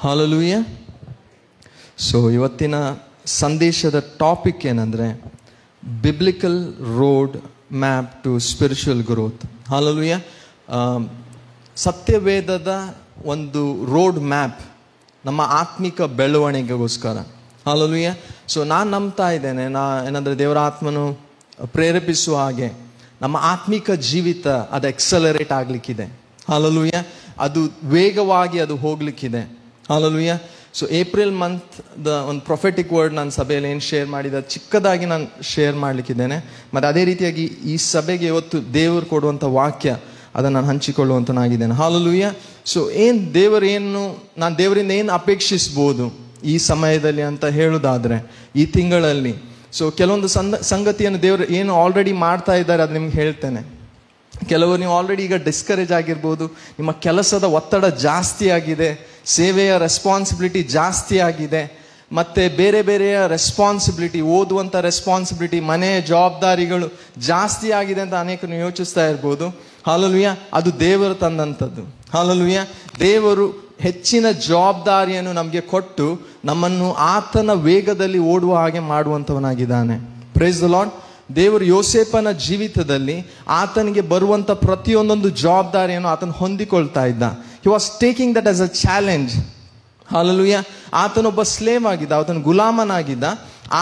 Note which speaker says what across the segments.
Speaker 1: Hallelujah. So ಇವತ್ತಿನ ಸಂದೇಶದ topic ಏನಂದರೆ biblical road map to spiritual growth. Hallelujah. ಸತ್ಯವೇದದ ಒಂದು ರೋಡ್ ಮ್ಯಾಪ್ ನಮ್ಮ ಆತ್ಮಿಕ ಬೆಳವಣಿಗೆಗೋಸ್ಕರ. ಹಾಲೆಲೂಯಾ. ಸೊ ನಾನು ನಂಬ್ತಾ ಇದ್ದೇನೆ, ಏನಂದರೆ ದೇವರ ಆತ್ಮನು ಪ್ರೇರೇಪಿಸುವ ಹಾಗೆ ನಮ್ಮ ಆತ್ಮಿಕ ಜೀವಿತ ಅದು ಎಕ್ಸಲರೇಟ್ ಆಗಲಿಕ್ಕಿದೆ. ಹಾಲೆಲೂಯಾ. ಅದು ವೇಗವಾಗಿ ಅದು ಹೋಗ್ಲಿಕ್ಕಿದೆ. ಹಾಲೆಲೂಯಾ. ಸೊ ಏಪ್ರಿಲ್ ಮಂತ್ ಒಂದು ಪ್ರೊಫೆಟಿಕ್ ವರ್ಡ್ ನಾನು ಸಭೆಯಲ್ಲಿ ಏನು ಶೇರ್ ಮಾಡಿದ ಚಿಕ್ಕದಾಗಿ ನಾನು ಶೇರ್ ಮಾಡಲಿಕ್ಕಿದ್ದೇನೆ. ಮತ್ತು ಅದೇ ರೀತಿಯಾಗಿ ಈ ಸಭೆಗೆ ಇವತ್ತು ದೇವರು ಕೊಡುವಂಥ ವಾಕ್ಯ ಅದನ್ನು ನಾನು ಹಂಚಿಕೊಳ್ಳುವಂತನಾಗಿದ್ದೇನೆ. ಹಾಲೆಲೂಯಾ. ಸೊ ನಾನು ದೇವರಿಂದ ಏನು ಅಪೇಕ್ಷಿಸ್ಬೋದು ಈ ಸಮಯದಲ್ಲಿ ಅಂತ ಹೇಳೋದಾದರೆ, ಈ ತಿಂಗಳಲ್ಲಿ ಸೊ ಕೆಲವೊಂದು ಸಂಗತಿಯನ್ನು ದೇವರು ಏನು ಆಲ್ರೆಡಿ ಮಾಡ್ತಾ ಇದ್ದಾರೆ ಅದು ನಿಮ್ಗೆ ಹೇಳ್ತೇನೆ. ಕೆಲವರು ನೀವು ಆಲ್ರೆಡಿ ಈಗ ಡಿಸ್ಕರೇಜ್ ಆಗಿರ್ಬೋದು, ನಿಮ್ಮ ಕೆಲಸದ ಒತ್ತಡ ಜಾಸ್ತಿ ಆಗಿದೆ, ಸೇವೆಯ ರೆಸ್ಪಾನ್ಸಿಬಿಲಿಟಿ ಜಾಸ್ತಿ ಆಗಿದೆ, ಮತ್ತು ಬೇರೆ ಬೇರೆಯ ರೆಸ್ಪಾನ್ಸಿಬಿಲಿಟಿ, ಓದುವಂಥ ರೆಸ್ಪಾನ್ಸಿಬಿಲಿಟಿ, ಮನೆಯ ಜವಾಬ್ದಾರಿಗಳು ಜಾಸ್ತಿ ಆಗಿದೆ ಅಂತ ಅನೇಕರು ಯೋಚಿಸ್ತಾ ಇರ್ಬೋದು. ಹಾಲೆಲೂಯಾ. ಅದು ದೇವರು ತಂದಂಥದ್ದು. ಹಾಲೆಲೂಯಾ. ದೇವರು ಹೆಚ್ಚಿನ ಜವಾಬ್ದಾರಿಯನ್ನು ನಮಗೆ ಕೊಟ್ಟು ನಮ್ಮನ್ನು ಆತನ ವೇಗದಲ್ಲಿ ಓಡುವ ಹಾಗೆ ಮಾಡುವಂಥವನಾಗಿದ್ದಾನೆ. Price the lord. ದೇವರು ಯೋಸೇಫನ ಜೀವಿತದಲ್ಲಿ ಆತನಿಗೆ ಬರುವಂಥ ಪ್ರತಿಯೊಂದೊಂದು ಜವಾಬ್ದಾರಿಯನ್ನು ಆತನು ಹೊಂದಿಕೊಳ್ತಾ ಇದ್ದ. He was taking that as a challenge. Hallelujah. ಆತನೊಬ್ಬ ಸ್ಲೇವ್ ಆಗಿದ್ದ, ಆತನ ಗುಲಾಮನಾಗಿದ್ದ,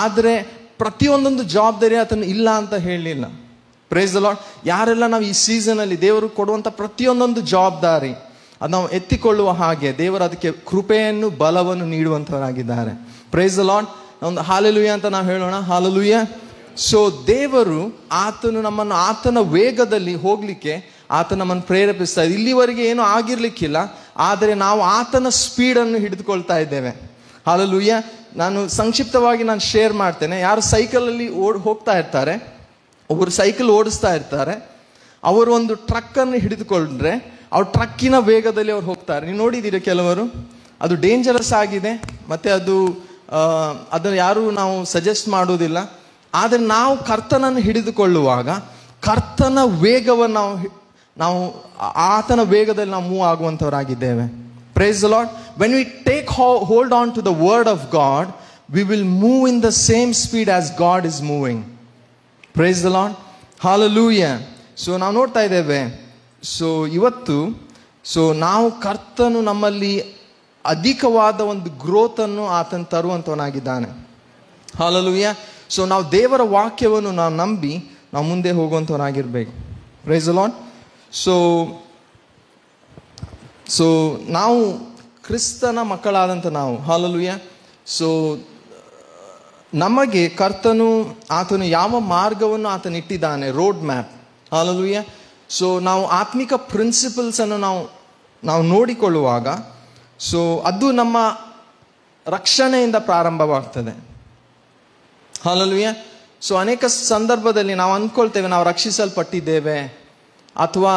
Speaker 1: ಆದರೆ ಪ್ರತಿಯೊಂದೊಂದು ಜವಾಬ್ದಾರಿ ಆತನು ಇಲ್ಲ ಅಂತ ಹೇಳಲಿಲ್ಲ. Price the lord. ಯಾರೆಲ್ಲ ನಾವು ಈ ಸೀಸನಲ್ಲಿ ದೇವರು ಕೊಡುವಂಥ ಪ್ರತಿಯೊಂದೊಂದು ಜವಾಬ್ದಾರಿ ಅದು ನಾವು ಎತ್ತಿಕೊಳ್ಳುವ ಹಾಗೆ ದೇವರು ಅದಕ್ಕೆ ಕೃಪೆಯನ್ನು ಬಲವನ್ನು ನೀಡುವಂಥವರಾಗಿದ್ದಾರೆ. Praise the Lord. ಒಂದು ಹಾಲೆಲೂಯಾ ಅಂತ ನಾವು ಹೇಳೋಣ. ಹಾಲೆಲೂಯಾ. ಸೊ ದೇವರು ಆತನು ನಮ್ಮನ್ನು ಆತನ ವೇಗದಲ್ಲಿ ಹೋಗಲಿಕ್ಕೆ ಆತ ನಮ್ಮನ್ನು ಪ್ರೇರೇಪಿಸ್ತಾ ಇದೆ. ಇಲ್ಲಿವರೆಗೆ ಏನೂ ಆಗಿರ್ಲಿಕ್ಕಿಲ್ಲ, ಆದರೆ ನಾವು ಆತನ ಸ್ಪೀಡನ್ನು ಹಿಡಿದುಕೊಳ್ತಾ ಇದ್ದೇವೆ. ಹಾಲೆಲೂಯಾ. ನಾನು ಸಂಕ್ಷಿಪ್ತವಾಗಿ ಶೇರ್ ಮಾಡ್ತೇನೆ. ಯಾರು ಸೈಕಲಲ್ಲಿ ಹೋಗ್ತಾ ಇರ್ತಾರೆ, ಒಬ್ಬರು ಸೈಕಲ್ ಓಡಿಸ್ತಾ ಇರ್ತಾರೆ, ಅವರು ಒಂದು ಟ್ರಕ್ಕನ್ನು ಹಿಡಿದುಕೊಂಡ್ರೆ ಅವ್ರು ಟ್ರಕ್ಕಿನ ವೇಗದಲ್ಲಿ ಅವ್ರು ಹೋಗ್ತಾರೆ. ನೀವು ನೋಡಿದ್ದೀರಿ ಕೆಲವರು, ಅದು ಡೇಂಜರಸ್ ಆಗಿದೆ, ಮತ್ತು ಅದನ್ನು ಯಾರೂ ನಾವು ಸಜೆಸ್ಟ್ ಮಾಡೋದಿಲ್ಲ. ಆದರೆ ನಾವು ಕರ್ತನನ್ನು ಹಿಡಿದುಕೊಳ್ಳುವಾಗ ಕರ್ತನ ವೇಗವನ್ನು ನಾವು ಆತನ ವೇಗದಲ್ಲಿ ನಾವು ಮೂವ್ ಆಗುವಂಥವರಾಗಿದ್ದೇವೆ. Praise the Lord. When we take hold on to the word of God, we will move in the same speed as God is moving. Praise the Lord. Hallelujah. So ನಾವು ನೋಡ್ತಾ ಇದ್ದೇವೆ, ಸೊ ಇವತ್ತು ನಾವು ಕರ್ತನು ನಮ್ಮಲ್ಲಿ ಅಧಿಕವಾದ ಒಂದು ಗ್ರೋತನ್ನು ಆತನು ತರುವಂಥವನಾಗಿದ್ದಾನೆ. ಹಾಲೆಲೂಯಾ. ಸೊ ನಾವು ದೇವರ ವಾಕ್ಯವನ್ನು ನಾವು ನಂಬಿ ನಾವು ಮುಂದೆ ಹೋಗುವಂಥವನಾಗಿರ್ಬೇಕು. Praise the Lord. ಸೊ ನಾವು ಕ್ರಿಸ್ತನ ಮಕ್ಕಳಾದಂಥ ನಾವು, ಹಾಲೆಲೂಯಾ, ಸೊ ನಮಗೆ ಆತನು ಯಾವ ಮಾರ್ಗವನ್ನು ಆತನು ಇಟ್ಟಿದ್ದಾನೆ, ರೋಡ್ ಮ್ಯಾಪ್. ಹಾಲೆಲೂಯಾ. ಸೊ ನಾವು ಆತ್ಮಿಕ ಪ್ರಿನ್ಸಿಪಲ್ಸನ್ನು ನಾವು ನೋಡಿಕೊಳ್ಳುವಾಗ ಸೊ ಅದು ನಮ್ಮ ರಕ್ಷಣೆಯಿಂದ ಪ್ರಾರಂಭವಾಗ್ತದೆ. ಹಾಲೆಲೂಯಾ. ಸೊ ಅನೇಕ ಸಂದರ್ಭದಲ್ಲಿ ನಾವು ಅಂದ್ಕೊಳ್ತೇವೆ ನಾವು ರಕ್ಷಿಸಲ್ಪಟ್ಟಿದ್ದೇವೆ, ಅಥವಾ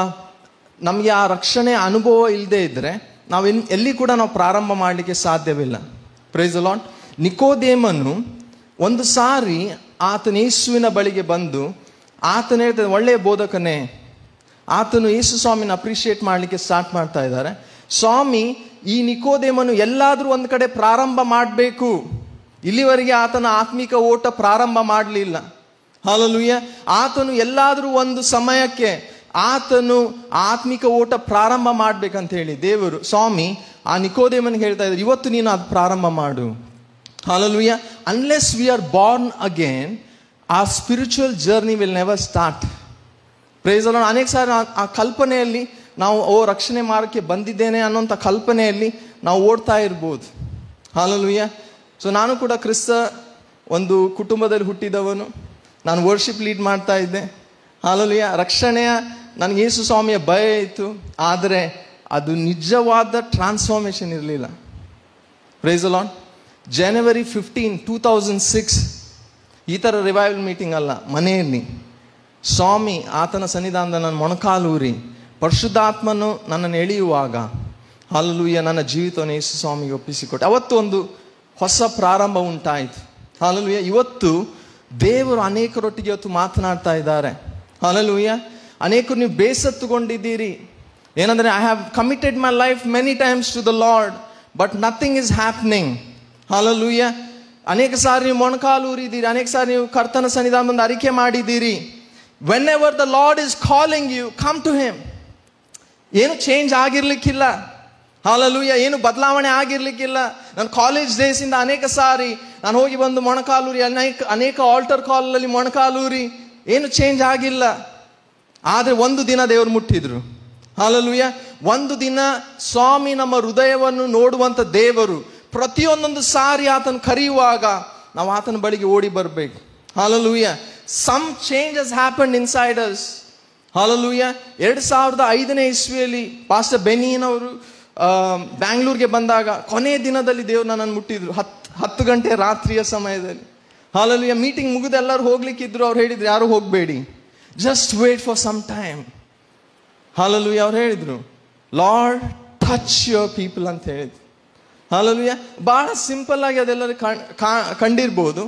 Speaker 1: ನಮಗೆ ಆ ರಕ್ಷಣೆ ಅನುಭವ ಇಲ್ಲದೆ ಇದ್ದರೆ ನಾವು ಎಲ್ಲಿ ಕೂಡ ನಾವು ಪ್ರಾರಂಭ ಮಾಡಲಿಕ್ಕೆ ಸಾಧ್ಯವಿಲ್ಲ. Price the lord. ನಿಕೋದೇಮನು ಒಂದು ಸಾರಿ ಆತನ ಯೇಸುವಿನ ಬಳಿಗೆ ಬಂದು ಆತನ ಹೇಳ್ತಾರೆ, ಒಳ್ಳೆಯ ಬೋಧಕನೇ. ಆತನು ಯೇಸು ಸ್ವಾಮಿನ ಅಪ್ರಿಷಿಯೇಟ್ ಮಾಡಲಿಕ್ಕೆ ಸ್ಟಾರ್ಟ್ ಮಾಡ್ತಾ ಇದ್ದಾರೆ. ಸ್ವಾಮಿ, ಈ ನಿಕೋದೇಮನು ಎಲ್ಲಾದರೂ ಒಂದು ಕಡೆ ಪ್ರಾರಂಭ ಮಾಡಬೇಕು, ಇಲ್ಲಿವರೆಗೆ ಆತನ ಆತ್ಮಿಕ ಓಟ ಪ್ರಾರಂಭ ಮಾಡಲಿಲ್ಲ. ಹಾಲೆಲೂಯಾ. ಆತನು ಎಲ್ಲಾದರೂ ಒಂದು ಸಮಯಕ್ಕೆ ಆತನು ಆತ್ಮಿಕ ಓಟ ಪ್ರಾರಂಭ ಮಾಡ್ಬೇಕಂತ ಹೇಳಿ ದೇವರು ಸ್ವಾಮಿ ಆ ನಿಕೋದೇಮನಿಗೆ ಹೇಳ್ತಾ ಇದ್ದಾರೆ, ಇವತ್ತು ನೀನು ಅದು ಪ್ರಾರಂಭ ಮಾಡು. Hallelujah. Unless we are born again, our spiritual journey will never start. Price the lord. ಅನೇಕ ಸಾರಿ ಆ ಕಲ್ಪನೆಯಲ್ಲಿ ನಾವು ರಕ್ಷಣೆ ಮಾರ್ಗಕ್ಕೆ ಬಂದಿದ್ದೇನೆ ಅನ್ನೋಂಥ ಕಲ್ಪನೆಯಲ್ಲಿ ನಾವು ಓಡ್ತಾ ಇರ್ಬೋದು. ಹಾಲೆಲೂಯಾ. ಸೊ ನಾನು ಕೂಡ ಕ್ರಿಸ್ತ ಒಂದು ಕುಟುಂಬದಲ್ಲಿ ಹುಟ್ಟಿದವನು. ನಾನು ವರ್ಷಿಪ್ ಲೀಡ್ ಮಾಡ್ತಾ ಇದ್ದೆ. ಹಾಲೆಲೂಯಾ. ರಕ್ಷಣೆಯ ನನಗೆ ಯೇಸು ಸ್ವಾಮಿಯ ಭಯ ಇತ್ತು, ಆದರೆ ಅದು ನಿಜವಾದ ಟ್ರಾನ್ಸ್ಫಾರ್ಮೇಷನ್ ಇರಲಿಲ್ಲ. Price the lord. January 15, 2006 ಈ ಥರ ರಿವೈವಲ್ ಮೀಟಿಂಗ್ ಅಲ್ಲ, ಮನೆಯಲ್ಲಿ ಸ್ವಾಮಿ ಆತನ ಸನ್ನಿಧಾನದ ನನ್ನ ಮೊಣಕಾಲೂರಿ ಪರಿಶುದ್ಧಾತ್ಮನು ನನ್ನನ್ನು ಎಳೆಯುವಾಗ ಹಾಲೆಲೂಯಾ ನನ್ನ ಜೀವಿತವನ್ನು ಯೇಸು ಸ್ವಾಮಿಗೆ ಒಪ್ಪಿಸಿಕೊಟ್ಟೆ. ಅವತ್ತು ಒಂದು ಹೊಸ ಪ್ರಾರಂಭ ಉಂಟಾಯಿತು. ಹಾಲೆಲೂಯಾ. ಇವತ್ತು ದೇವರು ಅನೇಕರೊಟ್ಟಿಗೆ ಇವತ್ತು ಮಾತನಾಡ್ತಾ ಇದ್ದಾರೆ. ಹಾಲೆಲೂಯಾ. ಅನೇಕರು ನೀವು ಬೇಸತ್ತುಕೊಂಡಿದ್ದೀರಿ. ಏನಂದರೆ I have committed my life many times to the lord, but nothing is happening. Hallelujah. ಅನೇಕ ಸಾರಿ ನೀವು ಮೊಣಕಾಲು ಊರಿದ್ದೀರಿ, ಅನೇಕ ಸಾರಿ ನೀವು ಕರ್ತನ ಸನ್ನಿಧಾನ ಬಂದು ಅರಿಕೆ ಮಾಡಿದ್ದೀರಿ. whenever the Lord is calling you, come to him. ಏನು ಚೇಂಜ್ ಆಗಿರ್ಲಿಕ್ಕಿಲ್ಲ. ಹಾಲೆಲೂಯ. ಏನು ಬದಲಾವಣೆ ಆಗಿರ್ಲಿಕ್ಕಿಲ್ಲ. ನನ್ನ ಕಾಲೇಜ್ ಡೇಸಿಂದ ಅನೇಕ ಸಾರಿ ನಾನು ಹೋಗಿ ಬಂದು ಮೊಣಕಾಲೂರಿ, ಅನೇಕ ಆಲ್ಟರ್ ಕಾಲಲ್ಲಿ ಮೊಣಕಾಲೂರಿ, ಏನು ಚೇಂಜ್ ಆಗಿಲ್ಲ. ಆದರೆ ಒಂದು ದಿನ ದೇವರು ಮುಟ್ಟಿದ್ರು. ಹಾಲೆಲೂಯ. ಒಂದು ದಿನ ಸ್ವಾಮಿ ನಮ್ಮ ಹೃದಯವನ್ನು ನೋಡುವಂಥ ದೇವರು ಪ್ರತಿಯೊಂದೊಂದು ಸಾರಿ ಆತನ ಕರೆಯುವಾಗ ನಾವು ಆತನ ಬಳಿಗೆ ಓಡಿ ಬರಬೇಕು. Hallelujah. Some changes happened inside us. Hallelujah. 2005ನೇ ಇಸ್ವಿಯಲ್ಲಿ ಪಾಸ್ಟರ್ ಬೆನಿನ್ ಅವರು ಬ್ಯಾಂಗ್ಳೂರ್ಗೆ ಬಂದಾಗ ಕೊನೆಯ ದಿನದಲ್ಲಿ ದೇವರು ನನ್ನನ್ನು ಮುಟ್ಟಿದ್ರು. 10 ಗಂಟೆ ರಾತ್ರಿಯ ಸಮಯದಲ್ಲಿ. ಹಾಲೆಲೂಯ. ಮೀಟಿಂಗ್ ಮುಗಿದು ಎಲ್ಲರೂ ಹೋಗ್ಲಿಕ್ಕಿದ್ರು. ಅವ್ರು ಹೇಳಿದ್ರು, ಯಾರು ಹೋಗಬೇಡಿ, just wait for some time. Hallelujah. ಅವ್ರು ಹೇಳಿದ್ರು, ಲಾರ್ಡ್ ಟಚ್ ಯುವರ್ ಪೀಪಲ್ ಅಂತ ಹೇಳಿದ್ರು. ಹಾಲೆಲೂಯ. ಬಹಳ ಸಿಂಪಲ್ ಆಗಿ ಅದೆಲ್ಲರೂ ಕಂಡಿರ್ಬೋದು.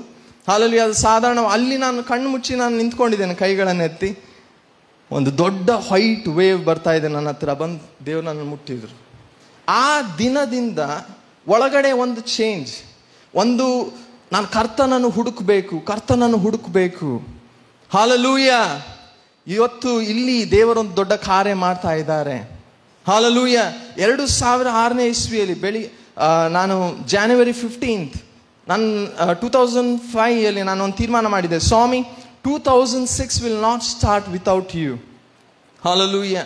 Speaker 1: ಹಾಲೆಲೂಯ. ಅದು ಸಾಧಾರಣ. ಅಲ್ಲಿ ನಾನು ಕಣ್ಣು ಮುಚ್ಚಿ ನಾನು ನಿಂತ್ಕೊಂಡಿದ್ದೇನೆ, ಕೈಗಳನ್ನೆತ್ತಿ. ಒಂದು ದೊಡ್ಡ ವೈಟ್ ವೇವ್ ಬರ್ತಾ ಇದೆ ನನ್ನ ಹತ್ರ. ಬಂದು ದೇವರು ನನ್ನ ಮುಟ್ಟಿದ್ರು. ಆ ದಿನದಿಂದ ಒಳಗಡೆ ಒಂದು ಚೇಂಜ್, ಒಂದು ನಾನು ಕರ್ತನನ್ನು ಹುಡುಕಬೇಕು. ಹಾಲೆಲೂಯ. ಇವತ್ತು ಇಲ್ಲಿ ದೇವರೊಂದು ದೊಡ್ಡ ಕಾರ್ಯ ಮಾಡ್ತಾ ಇದ್ದಾರೆ. ಹಾಲೆಲೂಯ. 2006ನೇ ಇಸ್ವಿಯಲ್ಲಿ ನಾನು January 15th ನಾನು 2005 ನಾನು ಒಂದು ತೀರ್ಮಾನ ಮಾಡಿದ್ದೆ, ಸ್ವಾಮಿ 2006 will not start without you. Hallelujah.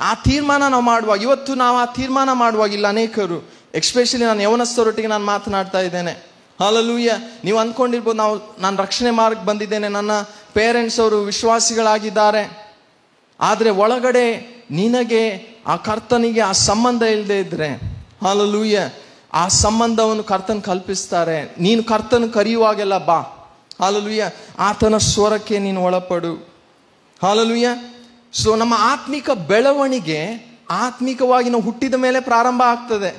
Speaker 1: ಆ ತೀರ್ಮಾನ ನಾವು ಮಾಡುವಾಗ, ಇವತ್ತು ನಾವು ಆ ತೀರ್ಮಾನ ಮಾಡುವಾಗ ಇಲ್ಲ ಅನೇಕರು, ಎಕ್ಸ್ಪೆಷಲಿ ನಾನು ಯೌವನಸ್ಥರೊಟ್ಟಿಗೆ ನಾನು ಮಾತನಾಡ್ತಾ ಇದ್ದೇನೆ. ಹಾಲೆಲೂಯ. ನೀವು ಅಂದ್ಕೊಂಡಿರ್ಬೋದು, ನಾನು ರಕ್ಷಣೆ ಮಾರ್ಗಕ್ಕೆ ಬಂದಿದ್ದೇನೆ, ನನ್ನ ಪೇರೆಂಟ್ಸ್ ಅವರು ವಿಶ್ವಾಸಿಗಳಾಗಿದ್ದಾರೆ, ಆದರೆ ಒಳಗಡೆ ನಿನಗೆ ಆ ಕರ್ತನಿಗೆ ಆ ಸಂಬಂಧ ಇಲ್ಲದೆ ಇದ್ರೆ, ಹಾಲೆಲೂಯ, ಆ ಸಂಬಂಧವನ್ನು ಕರ್ತನ ಕಲ್ಪಿಸ್ತಾರೆ. ನೀನು ಕರ್ತನ ಕರೆಯುವಾಗೆಲ್ಲ ಬಾ. ಹಾಲೆಲೂಯ. ಆತನ ಸ್ವರಕ್ಕೆ ನೀನು ಒಳಪಡು. ಹಾಲೆಲೂಯ. ಸೊ ನಮ್ಮ ಆತ್ಮಿಕ ಬೆಳವಣಿಗೆ ಆತ್ಮಿಕವಾಗಿ ನಾವು ಹುಟ್ಟಿದ ಮೇಲೆ ಪ್ರಾರಂಭ ಆಗ್ತದೆ.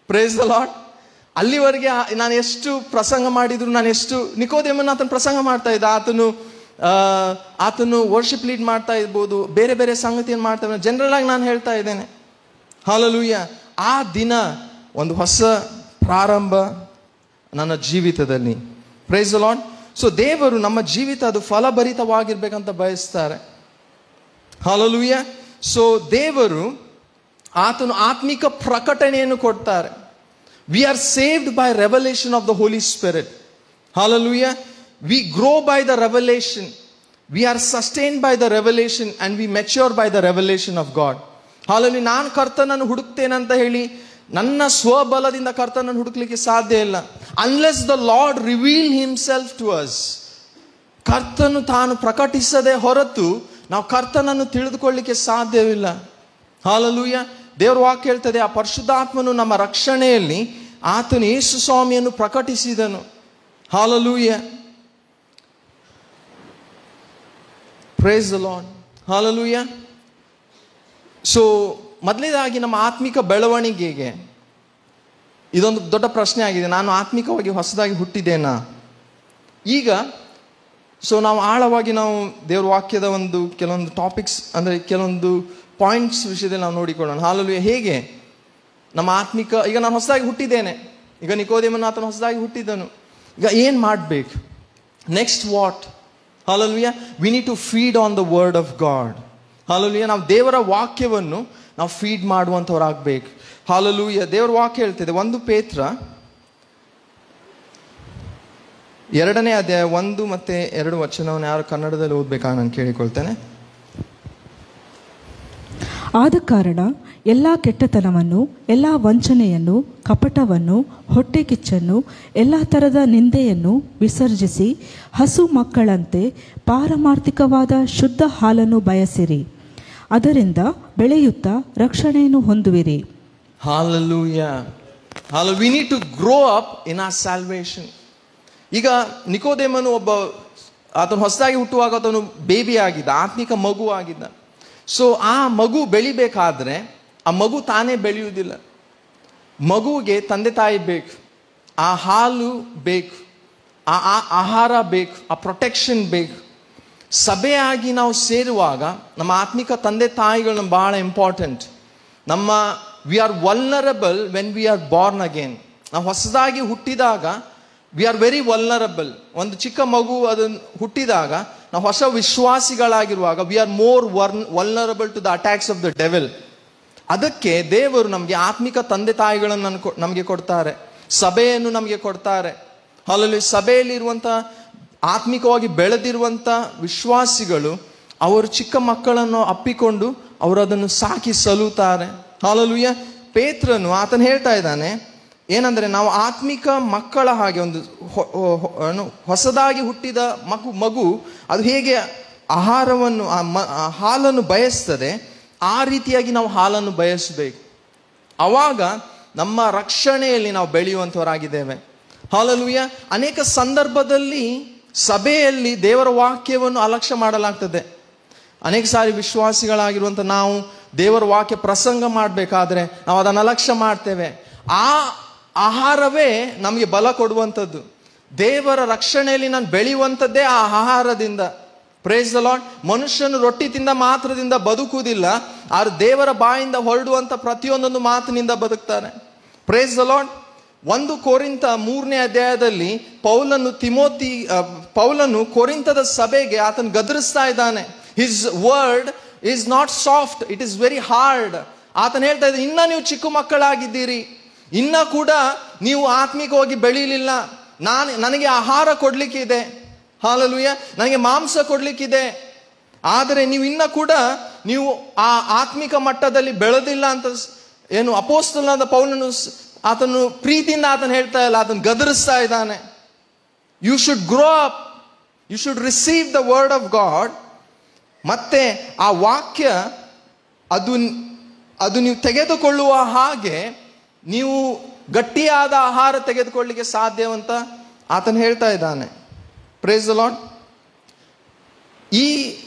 Speaker 1: Price the lord. ಅಲ್ಲಿವರೆಗೆ ನಾನು ಎಷ್ಟು ಪ್ರಸಂಗ ಮಾಡಿದ್ರು, ನಾನು ಎಷ್ಟು ನಿಕೋದೇಮನ ಆತನ ಪ್ರಸಂಗ ಮಾಡ್ತಾ ಇದ್ದ, ಆತನು ವರ್ಷಿಪ್ ಲೀಡ್ ಮಾಡ್ತಾ ಇರ್ಬೋದು, ಬೇರೆ ಬೇರೆ ಸಂಗತಿಯನ್ನು ಮಾಡ್ತಾ ಇದ್ದಾನೆ. ಜನರಲ್ ಆಗಿ ನಾನು ಹೇಳ್ತಾ ಇದ್ದೇನೆ. ಹಾಲೆಲೂಯ. ಆ ದಿನ ಒಂದು ಹೊಸ ಪ್ರಾರಂಭ ನನ್ನ ಜೀವಿತದಲ್ಲಿ. Price the Lord. ಸೊ ದೇವರು ನಮ್ಮ ಜೀವಿತ ಅದು ಫಲಭರಿತವಾಗಿರ್ಬೇಕಂತ ಬಯಸ್ತಾರೆ. ಹಾಲೆಲೂಯ. ಸೊ ದೇವರು ಆತನು ಆತ್ಮಿಕ ಪ್ರಕಟಣೆಯನ್ನು ಕೊಡ್ತಾರೆ. We are saved by revelation of the holy spirit. Hallelujah. We grow by the revelation, we are sustained by the revelation and we mature by the revelation of God. Hallelujah. ನಾನು ಕರ್ತನನ್ನು ಹುಡುಕ್ತೇನಂತ ಹೇಳಿ ನನ್ನ ಸ್ವಬಲದಿಂದ ಕರ್ತನನ್ನು ಹುಡುಕ್ಲಿಕ್ಕೆ ಸಾಧ್ಯ ಇಲ್ಲ. Unless the lord reveal himself to us. ಕರ್ತನು ತಾನು ಪ್ರಕಟಿಸದೆ ಹೊರತು ನಾವು ಕರ್ತನನ್ನು ತಿಳಿದುಕೊಳ್ಳಿಕ್ಕೆ ಸಾಧ್ಯವಿಲ್ಲ. ಹಾಲೆಲೂಯ. ದೇವರ ವಾಕ್ಯ ಹೇಳ್ತದೆ, ಆ ಪರಿಶುದ್ಧಾತ್ಮನು ನಮ್ಮ ರಕ್ಷಣೆಯಲ್ಲಿ ಆತನು ಯೇಸು ಸ್ವಾಮಿಯನ್ನು ಪ್ರಕಟಿಸಿದನು. Hallelujah. Praise the lord. Hallelujah. So ಮೊದಲನೇದಾಗಿ ನಮ್ಮ ಆತ್ಮಿಕ ಬೆಳವಣಿಗೆಗೆ ಇದೊಂದು ದೊಡ್ಡ ಪ್ರಶ್ನೆ ಆಗಿದೆ. ನಾನು ಆತ್ಮಿಕವಾಗಿ ಹೊಸದಾಗಿ ಹುಟ್ಟಿದ್ದೇನಾ? ಈಗ ಸೊ ನಾವು ಆಳವಾಗಿ ನಾವು ದೇವ್ರ ವಾಕ್ಯದ ಕೆಲವೊಂದು ಟಾಪಿಕ್ಸ್, ಅಂದರೆ ಕೆಲವೊಂದು ಪಾಯಿಂಟ್ಸ್ ವಿಷಯದಲ್ಲಿ ನಾವು ನೋಡಿಕೊಳ್ಳೋಣ. ಹಾಲೆಲೂಯ. ಹೇಗೆ ನಮ್ಮ ಆತ್ಮಿಕ, ಈಗ ನಾನು ಹೊಸದಾಗಿ ಹುಟ್ಟಿದ್ದೇನೆ, ಈಗ ನಿಕೋದೇಮನ ಆತನು ಹೊಸದಾಗಿ ಹುಟ್ಟಿದ್ದನು, ಈಗ ಏನು ಮಾಡಬೇಕು? Next what? Hallelujah. We need to feed on the word of God. Hallelujah. ನಾವು ದೇವರ ವಾಕ್ಯವನ್ನು ನಾವು ಫೀಡ್ ಮಾಡುವಂಥವ್ರಾಗಬೇಕು. ಹಾಲೆಲೂಯ. ದೇವರ ವಾಕ್ಯ ಹೇಳ್ತಿದೆ, 1 ಪೇತ್ರ 2ನೇ ಅಧ್ಯಾಯ 1 ಮತ್ತು 2 ವಚನವನ್ನು ಯಾರು ಕನ್ನಡದಲ್ಲಿ ಓದಬೇಕಾ ನಾನು ಕೇಳಿಕೊಳ್ತೇನೆ.
Speaker 2: ಆದ ಕಾರಣ ಎಲ್ಲ ಕೆಟ್ಟತನವನ್ನು, ಎಲ್ಲ ವಂಚನೆಯನ್ನು, ಕಪಟವನ್ನು, ಹೊಟ್ಟೆ ಕಿಚ್ಚನ್ನು, ಎಲ್ಲ ಥರದ ನಿಂದೆಯನ್ನು ವಿಸರ್ಜಿಸಿ ಹಸು ಮಕ್ಕಳಂತೆ ಪಾರಮಾರ್ಥಿಕವಾದ ಶುದ್ಧ ಹಾಲನ್ನು ಬಯಸಿರಿ. ಅದರಿಂದ ಬೆಳೆಯುತ್ತಾ ರಕ್ಷಣೆಯನ್ನು ಹೊಂದುವಿರಿ.
Speaker 1: Hallelujah. Hallelujah. We need to grow up in our salvation. ಈಗ ನಿಕೋದೇಮನು ಆತನು ಹೊಸದಾಗಿ ಹುಟ್ಟುವಾಗ ಆತನು ಬೇಬಿ ಆಗಿದ್ದ, ಆತ್ಮಿಕ ಮಗು ಆಗಿದ್ದ. ಸೊ ಆ ಮಗು ಬೆಳಿಬೇಕಾದ್ರೆ ಆ ಮಗು ತಾನೇ ಬೆಳೆಯುವುದಿಲ್ಲ. ಮಗುವಿಗೆ ತಂದೆ ತಾಯಿ ಬೇಕು, ಆ ಹಾಲು ಬೇಕು, ಆ ಆಹಾರ ಬೇಕು, ಆ ಪ್ರೊಟೆಕ್ಷನ್ ಬೇಕು. ಸಭೆಯಾಗಿ ನಾವು ಸೇರುವಾಗ ನಮ್ಮ ಆತ್ಮಿಕ ತಂದೆ ತಾಯಿಗಳು ಬಹಳ ಇಂಪಾರ್ಟೆಂಟ್. ನಮ್ಮ we are vulnerable when we are born again. ನಾವು ಹೊಸದಾಗಿ ಹುಟ್ಟಿದಾಗ ವಿ ಆರ್ ವೆರಿ ವಲ್ನರಬಲ್. ಒಂದು ಚಿಕ್ಕ ಮಗು ಅದನ್ನು ಹುಟ್ಟಿದಾಗ ನಾವು ಹೊಸ ವಿಶ್ವಾಸಿಗಳಾಗಿರುವಾಗ we are more vulnerable to the attacks of the devil. ಅದಕ್ಕೆ ದೇವರು ನಮಗೆ ಆತ್ಮಿಕ ತಂದೆ ತಾಯಿಗಳನ್ನು ನಮಗೆ ಕೊಡ್ತಾರೆ, ಸಭೆಯನ್ನು ನಮಗೆ ಕೊಡ್ತಾರೆ. ಅಲ್ಲಿ ಸಭೆಯಲ್ಲಿ ಇರುವಂಥ ಆತ್ಮಿಕವಾಗಿ ಬೆಳೆದಿರುವಂಥ ವಿಶ್ವಾಸಿಗಳು ಅವರು ಚಿಕ್ಕ ಮಕ್ಕಳನ್ನು ಅಪ್ಪಿಕೊಂಡು ಅವರು ಅದನ್ನು ಸಾಕಿ ಸಲುತ್ತಾರೆ. ಹಾಲೆಲೂಯ. ಪೇತ್ರನು ಆತನು ಹೇಳ್ತಾ ಇದ್ದಾನೆ ಏನಂದರೆ, ನಾವು ಆತ್ಮಿಕ ಮಕ್ಕಳ ಹಾಗೆ ಒಂದು ಹೊಸದಾಗಿ ಹುಟ್ಟಿದ ಮಗು ಅದು ಹೇಗೆ ಆಹಾರವನ್ನು ಹಾಲನ್ನು ಬಯಸ್ತದೆ ಆ ರೀತಿಯಾಗಿ ನಾವು ಹಾಲನ್ನು ಬಯಸಬೇಕು. ಆವಾಗ ನಮ್ಮ ರಕ್ಷಣೆಯಲ್ಲಿ ನಾವು ಬೆಳೆಯುವಂಥವರಾಗಿದ್ದೇವೆ. ಹಾಲೆಲೂಯ. ಅನೇಕ ಸಂದರ್ಭದಲ್ಲಿ ಸಭೆಯಲ್ಲಿ ದೇವರ ವಾಕ್ಯವನ್ನು ಅಲಕ್ಷ್ಯ ಮಾಡಲಾಗ್ತದೆ. ಅನೇಕ ಸಾರಿ ವಿಶ್ವಾಸಿಗಳಾಗಿರುವಂಥ ನಾವು ದೇವರ ವಾಕ್ಯ ಪ್ರಸಂಗ ಮಾಡಬೇಕಾದ್ರೆ ನಾವು ಅದನ್ನು ಅಲಕ್ಷ್ಯ ಮಾಡ್ತೇವೆ. ಆ ಆಹಾರವೇ ನಮಗೆ ಬಲ ಕೊಡುವಂಥದ್ದು. ದೇವರ ರಕ್ಷಣೆಯಲ್ಲಿ ನಾನು ಬೆಳೆಯುವಂಥದ್ದೇ ಆ ಆಹಾರದಿಂದ. Price the lord. ಮನುಷ್ಯನು ರೊಟ್ಟಿ ತಿಂದ ಮಾತ್ರದಿಂದ ಬದುಕುವುದಿಲ್ಲ, ಆದ್ರೆ ದೇವರ ಬಾಯಿಂದ ಹೊರಡುವಂಥ ಪ್ರತಿಯೊಂದೊಂದು ಮಾತಿನಿಂದ ಬದುಕ್ತಾರೆ. Price the lord. 1 ಕೊರಿಂಥ 3ನೇ ಅಧ್ಯಾಯದಲ್ಲಿ ಪೌಲನು ಕೊರಿಂಥದ ಸಭೆಗೆ ಆತನು ಗದರಿಸ್ತಾ ಇದ್ದಾನೆ. His word is not soft, it is very hard. ಆತನು ಹೇಳ್ತಾ ಇದ್ದಾನೆ, ಇನ್ನ ನೀವು ಚಿಕ್ಕ ಮಕ್ಕಳಾಗಿದ್ದೀರಿ, ಇನ್ನ ಕೂಡ ನೀವು ಆತ್ಮಿಕವಾಗಿ ಬೆಳೀಲಿಲ್ಲ. ನನಗೆ ಆಹಾರ ಕೊಡ್ಲಿಕ್ಕಿದೆ, ಹಾಲೆಲೂಯ, ನನಗೆ ಮಾಂಸ ಕೊಡ್ಲಿಕ್ಕಿದೆ, ಆದರೆ ನೀವು ಇನ್ನ ಕೂಡ ನೀವು ಆ ಆತ್ಮಿಕ ಮಟ್ಟದಲ್ಲಿ ಬೆಳೆದಿಲ್ಲ ಅಂತ ಏನು ಅಪೊಸ್ತಲನಾದ ಪೌಲನು ಆತನು ಪ್ರೀತಿಯಿಂದ ಆತನು ಹೇಳ್ತಾ ಇಲ್ಲ, ಆತನು ಗದರಿಸ್ತಾ ಇದ್ದಾನೆ. You should grow up, you should receive the word of God. ಮತ್ತೆ ಆ ವಾಕ್ಯ ಅದು ನೀವು ತೆಗೆದುಕೊಳ್ಳುವ ಹಾಗೆ ನೀವು ಗಟ್ಟಿಯಾದ ಆಹಾರ ತೆಗೆದುಕೊಳ್ಳಲಿಕ್ಕೆ ಸಾಧ್ಯವಂತ ಆತನು ಹೇಳ್ತಾ ಇದ್ದಾನೆ. Price the Lord. ಈ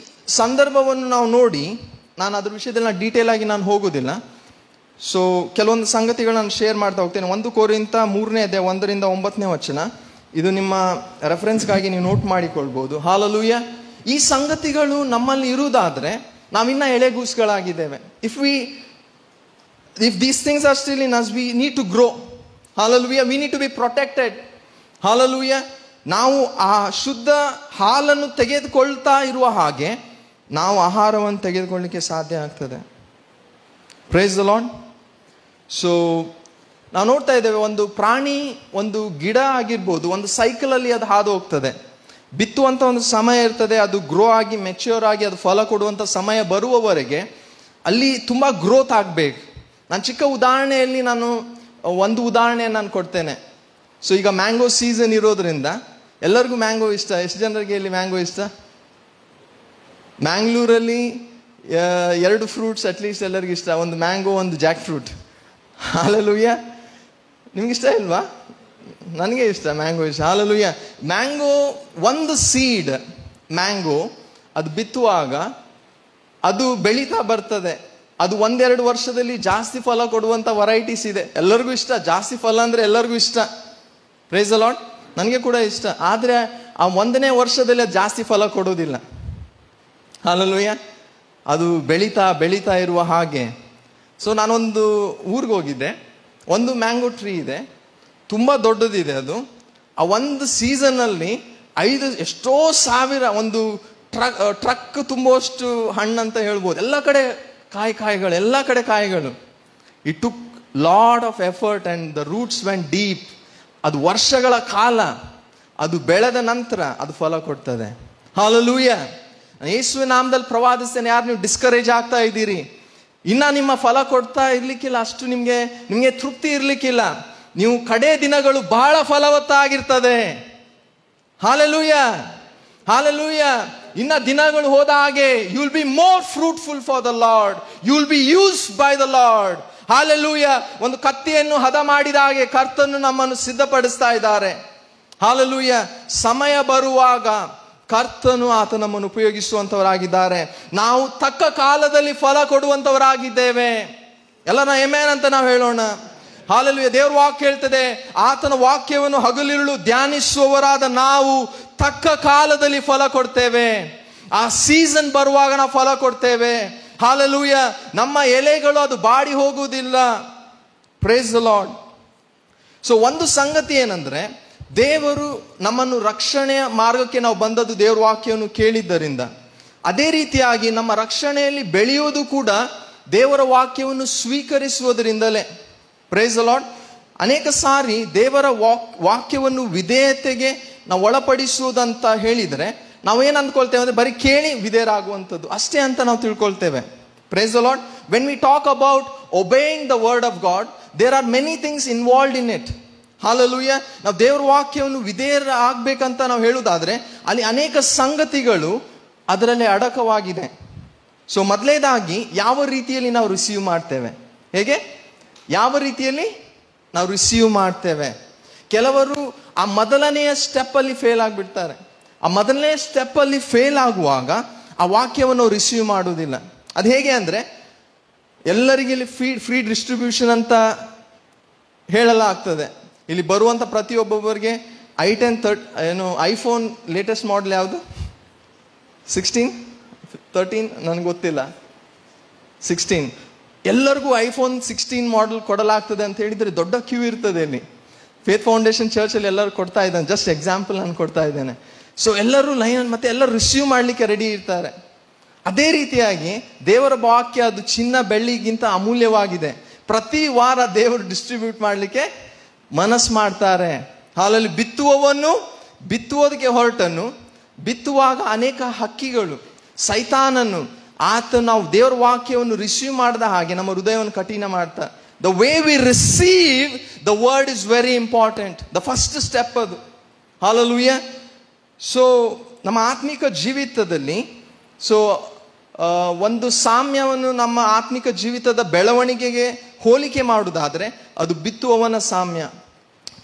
Speaker 1: ಸಂದರ್ಭವನ್ನು ನಾವು ನೋಡಿ, ನಾನು ಅದ್ರ ವಿಷಯದಲ್ಲಿ ಡೀಟೇಲ್ ಆಗಿ ನಾನು ಹೋಗೋದಿಲ್ಲ. ಸೊ ಕೆಲವೊಂದು ಸಂಗತಿಗಳು ನಾನು ಶೇರ್ ಮಾಡ್ತಾ ಹೋಗ್ತೇನೆ. 1 ಕೊರಿಂಥ 3ನೇ ಅಧ್ಯಾಯ 1-9ನೇ ವಚನ, ಇದು ನಿಮ್ಮ ರೆಫರೆನ್ಸ್ಗಾಗಿ ನೀವು ನೋಟ್ ಮಾಡಿಕೊಳ್ಬೋದು. ಹಾಲೆಲೂಯ. ಈ ಸಂಗತಿಗಳು ನಮ್ಮಲ್ಲಿ ಇರುವುದಾದ್ರೆ ನಾವಿನ್ನ ಎಳೆಗೂಸುಗಳಾಗಿದ್ದೇವೆ. If these things are still in us, we need to grow. Hallelujah. We need to be protected. Hallelujah. ನಾವು ಆ ಶುದ್ಧ ಹಾಲನ್ನು ತೆಗೆದುಕೊಳ್ತಾ ಇರುವ ಹಾಗೆ ನಾವು ಆಹಾರವನ್ನು ತೆಗೆದುಕೊಳ್ಳಲಿಕ್ಕೆ ಸಾಧ್ಯ ಆಗ್ತದೆ. Price the Lord. ಸೊ ನಾವು ನೋಡ್ತಾ ಇದ್ದೇವೆ, ಒಂದು ಪ್ರಾಣಿ, ಒಂದು ಗಿಡ ಆಗಿರ್ಬೋದು, ಒಂದು ಸೈಕಲಲ್ಲಿ ಅದು ಹಾದು ಹೋಗ್ತದೆ. ಬಿತ್ತುವಂಥ ಒಂದು ಸಮಯ ಇರ್ತದೆ, ಅದು ಗ್ರೋ ಆಗಿ ಮೆಚ್ಯೂರ್ ಆಗಿ ಅದು ಫಲ ಕೊಡುವಂಥ ಸಮಯ ಬರುವವರೆಗೆ ಅಲ್ಲಿ ತುಂಬ ಗ್ರೋತ್ ಆಗಬೇಕು. ನಾನು ಚಿಕ್ಕ ಉದಾಹರಣೆಯಲ್ಲಿ ಒಂದು ಉದಾಹರಣೆಯನ್ನು ನಾನು ಕೊಡ್ತೇನೆ. ಸೊ ಈಗ ಮ್ಯಾಂಗೋ ಸೀಸನ್ ಇರೋದ್ರಿಂದ ಎಲ್ಲರಿಗೂ ಮ್ಯಾಂಗೋ ಇಷ್ಟ. ಎಷ್ಟು ಜನರಿಗೆ ಇಲ್ಲಿ ಮ್ಯಾಂಗೋ ಇಷ್ಟ? ಮ್ಯಾಂಗ್ಳೂರಲ್ಲಿ 2 ಫ್ರೂಟ್ಸ್ ಅಟ್ಲೀಸ್ಟ್ ಎಲ್ಲರಿಗೂ ಇಷ್ಟ, ಒಂದು ಮ್ಯಾಂಗೋ, ಒಂದು ಜಾಕ್ ಫ್ರೂಟ್. ಹಾಲೆಲೂಯ. ನಿಮ್ಗೆ ಇಷ್ಟ ಇಲ್ವಾ? ನನಗೆ ಇಷ್ಟ, ಮ್ಯಾಂಗೋ ಇಷ್ಟ. ಹಾಲೆಲೂಯ. ಮ್ಯಾಂಗೋ, ಒಂದು ಸೀಡ್ ಮ್ಯಾಂಗೋ ಅದು ಬಿತ್ತುವಾಗ ಅದು ಬೆಳೀತಾ ಬರ್ತದೆ. ಅದು 1-2 ವರ್ಷದಲ್ಲಿ ಜಾಸ್ತಿ ಫಲ ಕೊಡುವಂಥ ವೆರೈಟೀಸ್ ಇದೆ. ಎಲ್ಲರಿಗೂ ಇಷ್ಟ, ಜಾಸ್ತಿ ಫಲ ಅಂದರೆ ಎಲ್ಲರಿಗೂ ಇಷ್ಟ. Price the lord. ನನಗೆ ಕೂಡ ಇಷ್ಟ. ಆದರೆ ಆ 1ನೇ ವರ್ಷದಲ್ಲಿ ಅದು ಜಾಸ್ತಿ ಫಲ ಕೊಡೋದಿಲ್ಲ. ಹಾಲೆಲೂಯ. ಅದು ಬೆಳೀತಾ ಇರುವ ಹಾಗೆ. ಸೊ ನಾನೊಂದು ಊರಿಗೆ ಹೋಗಿದ್ದೆ. ಒಂದು ಮ್ಯಾಂಗೋ ಟ್ರೀ ಇದೆ, ತುಂಬ ದೊಡ್ಡದಿದೆ ಅದು. ಆ ಒಂದು ಸೀಸನ್ನಲ್ಲಿ ಎಷ್ಟೋ ಸಾವಿರ, ಒಂದು ಟ್ರಕ್ ತುಂಬುವಷ್ಟು ಹಣ್ಣು ಅಂತ ಹೇಳ್ಬೋದು. ಎಲ್ಲ ಕಡೆ ಕಾಯಿಗಳು, ಎಲ್ಲ ಕಡೆ ಕಾಯಿಗಳು. It took lot of effort and the roots vent deep. ಅದು ವರ್ಷಗಳ ಕಾಲ ಅದು ಬೆಳೆದ ನಂತರ ಅದು ಫಲ ಕೊಡ್ತದೆ. ಹಾಲೆಲೂಯ. ಯೇಸುವಿನ ನಾಮದಲ್ಲಿ ಪ್ರವಾದಿಸ್ತೇನೆ, ಯಾರು ನೀವು ಡಿಸ್ಕರೇಜ್ ಆಗ್ತಾ ಇದ್ದೀರಿ, ಇನ್ನ ನಿಮ್ಮ ಫಲ ಕೊಡ್ತಾ ಇರ್ಲಿಕ್ಕಿಲ್ಲ, ಅಷ್ಟು ನಿಮಗೆ ತೃಪ್ತಿ ಇರ್ಲಿಕ್ಕಿಲ್ಲ, ನೀವು ಕಡೆ ದಿನಗಳು ಬಹಳ ಫಲವತ್ತಾಗಿರ್ತದೆ. ಹಾಲೆಲೂಯ. ಹಾಲೆಲೂಯ. ಇನ್ನ ದಿನಗಳು ಹೋದ ಹಾಗೆ you will be more fruitful for the lord, you will be used by the lord. Hallelujah. ಒಂದು ಕತ್ತಿಯನ್ನು ಹದ ಮಾಡಿದ ಹಾಗೆ ಕರ್ತನು ನಮ್ಮನ್ನು ಸಿದ್ಧಪಡಿಸ್ತಾ ಇದ್ದಾರೆ. ಹಾಲೆಲೂಯ. ಸಮಯ ಬರುವಾಗ ಕರ್ತನು ಆತ ನಮ್ಮನ್ನು ಉಪಯೋಗಿಸುವಂತವರಾಗಿದ್ದಾರೆ. ನಾವು ತಕ್ಕ ಕಾಲದಲ್ಲಿ ಫಲ ಕೊಡುವಂತವರಾಗಿದ್ದೇವೆ. ಎಲ್ಲ ಆಮೆನ್ ಅಂತ ನಾವು ಹೇಳೋಣ. ಹಾಲೆಲೂಯ. ದೇವರ ವಾಕ್ಯ ಹೇಳ್ತದೆ, ಆತನ ವಾಕ್ಯವನ್ನು ಹಗಲಿರುಳು ಧ್ಯಾನಿಸುವವರಾದ ನಾವು ತಕ್ಕ ಕಾಲದಲ್ಲಿ ಫಲ ಕೊಡ್ತೇವೆ. ಆ ಸೀಸನ್ ಬರುವಾಗ ನಾವು ಫಲ ಕೊಡ್ತೇವೆ. ಹಾಲೆಲೂಯ. ನಮ್ಮ ಎಲೆಗಳು ಅದು ಬಾಡಿ ಹೋಗುವುದಿಲ್ಲ. Price the Lord. ಸೊ ಒಂದು ಸಂಗತಿ ಏನಂದ್ರೆ, ದೇವರು ನಮ್ಮನ್ನು ರಕ್ಷಣೆಯ ಮಾರ್ಗಕ್ಕೆ ನಾವು ಬಂದದ್ದು ದೇವರ ವಾಕ್ಯವನ್ನು ಕೇಳಿದ್ದರಿಂದ. ಅದೇ ರೀತಿಯಾಗಿ ನಮ್ಮ ರಕ್ಷಣೆಯಲ್ಲಿ ಬೆಳೆಯುವುದು ಕೂಡ ದೇವರ ವಾಕ್ಯವನ್ನು ಸ್ವೀಕರಿಸುವುದರಿಂದಲೇ. Price the lord. ಅನೇಕ ಸಾರಿ ದೇವರ ವಾಕ್ಯವನ್ನು ವಿಧೇಯತೆಗೆ ನಾವು ಒಳಪಡಿಸುವುದಂತ ಹೇಳಿದರೆ ನಾವೇನು ಅಂದ್ಕೊಳ್ತೇವೆ ಅಂದರೆ ಬರೀ ಕೇಳಿ ವಿಧೇಯರಾಗುವಂಥದ್ದು ಅಷ್ಟೇ ಅಂತ ನಾವು ತಿಳ್ಕೊಳ್ತೇವೆ. Praise the Lord. When we talk about obeying the word of God, there are many things involved in it. Hallelujah. ನಾವು ದೇವರ ವಾಕ್ಯವನ್ನು ವಿಧೇಯರ ಆಗ್ಬೇಕಂತ ನಾವು ಹೇಳುವುದಾದ್ರೆ ಅಲ್ಲಿ ಅನೇಕ ಸಂಗತಿಗಳು ಅದರಲ್ಲಿ ಅಡಕವಾಗಿದೆ. ಸೊ ಮೊದಲನೇದಾಗಿ ಯಾವ ರೀತಿಯಲ್ಲಿ ನಾವು ರಿಸೀವ್ ಮಾಡ್ತೇವೆ, ಹೇಗೆ ಯಾವ ರೀತಿಯಲ್ಲಿ ನಾವು ರಿಸೀವ್ ಮಾಡ್ತೇವೆ. ಕೆಲವರು ಆ ಮೊದಲನೆಯ ಸ್ಟೆಪ್ಪಲ್ಲಿ ಫೇಲ್ ಆಗಿಬಿಡ್ತಾರೆ. ಆ ಮೊದಲನೇ ಸ್ಟೆಪ್ಪಲ್ಲಿ ಫೇಲ್ ಆಗುವಾಗ ಆ ವಾಕ್ಯವನ್ನು ರಿಸೀವ್ ಮಾಡುವುದಿಲ್ಲ. ಅದು ಹೇಗೆ ಅಂದರೆ, ಎಲ್ಲರಿಗೆ ಇಲ್ಲಿ ಫ್ರೀ ಡಿಸ್ಟ್ರಿಬ್ಯೂಷನ್ ಅಂತ ಹೇಳಲಾಗ್ತದೆ. ಇಲ್ಲಿ ಬರುವಂಥ ಪ್ರತಿಯೊಬ್ಬೊಬ್ಬರಿಗೆ ಐಫೋನ್ ಲೇಟೆಸ್ಟ್ ಮಾಡೆಲ್ ಯಾವುದು? 16, 13 ನನಗೆ ಗೊತ್ತಿಲ್ಲ. 16 ಎಲ್ಲರಿಗೂ ಐಫೋನ್ 16 ಮಾಡೆಲ್ ಕೊಡಲಾಗ್ತದೆ ಅಂತ ಹೇಳಿದರೆ ದೊಡ್ಡ ಕ್ಯೂ ಇರ್ತದೆ. ಇಲ್ಲಿ ಫೇತ್ ಫೌಂಡೇಶನ್ ಚರ್ಚಲ್ಲಿ ಎಲ್ಲರೂ ಕೊಡ್ತಾ ಇದ್ದಾನೆ. ಜಸ್ಟ್ ಎಕ್ಸಾಂಪಲ್ ನಾನು ಕೊಡ್ತಾ ಇದ್ದೇನೆ. ಸೊ ಎಲ್ಲರೂ ಲೈನ್ ಮತ್ತೆ ಎಲ್ಲರೂ ರಿಸೀವ್ ಮಾಡಲಿಕ್ಕೆ ರೆಡಿ ಇರ್ತಾರೆ. ಅದೇ ರೀತಿಯಾಗಿ ದೇವರ ವಾಕ್ಯ ಅದು ಚಿನ್ನ ಬೆಳ್ಳಿಗಿಂತ ಅಮೂಲ್ಯವಾಗಿದೆ. ಪ್ರತಿ ವಾರ ದೇವರು ಡಿಸ್ಟ್ರಿಬ್ಯೂಟ್ ಮಾಡಲಿಕ್ಕೆ ಮನಸ್ಸು ಮಾಡ್ತಾರೆ. ಹಾಲಲ್ಲಿ ಬಿತ್ತುವುದಕ್ಕೆ ಹೊರಟನ್ನು ಬಿತ್ತುವಾಗ ಅನೇಕ ಹಕ್ಕಿಗಳು ಸೈತಾನನ್ನು ನಾವು ದೇವರ ವಾಕ್ಯವನ್ನು ರಿಸೀವ್ ಮಾಡದ ಹಾಗೆ ನಮ್ಮ ಹೃದಯವನ್ನು ಕಠಿಣ ಮಾಡ್ತಾರೆ. The way we receive the word is very important. The first step ಅದು. ಹಾಲೆಲೂಯ. ಸೊ ನಮ್ಮ ಆತ್ಮಿಕ ಜೀವಿತದಲ್ಲಿ ಒಂದು ಸಾಮ್ಯವನ್ನು ನಮ್ಮ ಆತ್ಮಿಕ ಜೀವಿತದ ಬೆಳವಣಿಗೆಗೆ ಹೋಲಿಕೆ ಮಾಡುವುದಾದ್ರೆ ಅದು ಬಿತ್ತುವವನ ಸಾಮ್ಯ.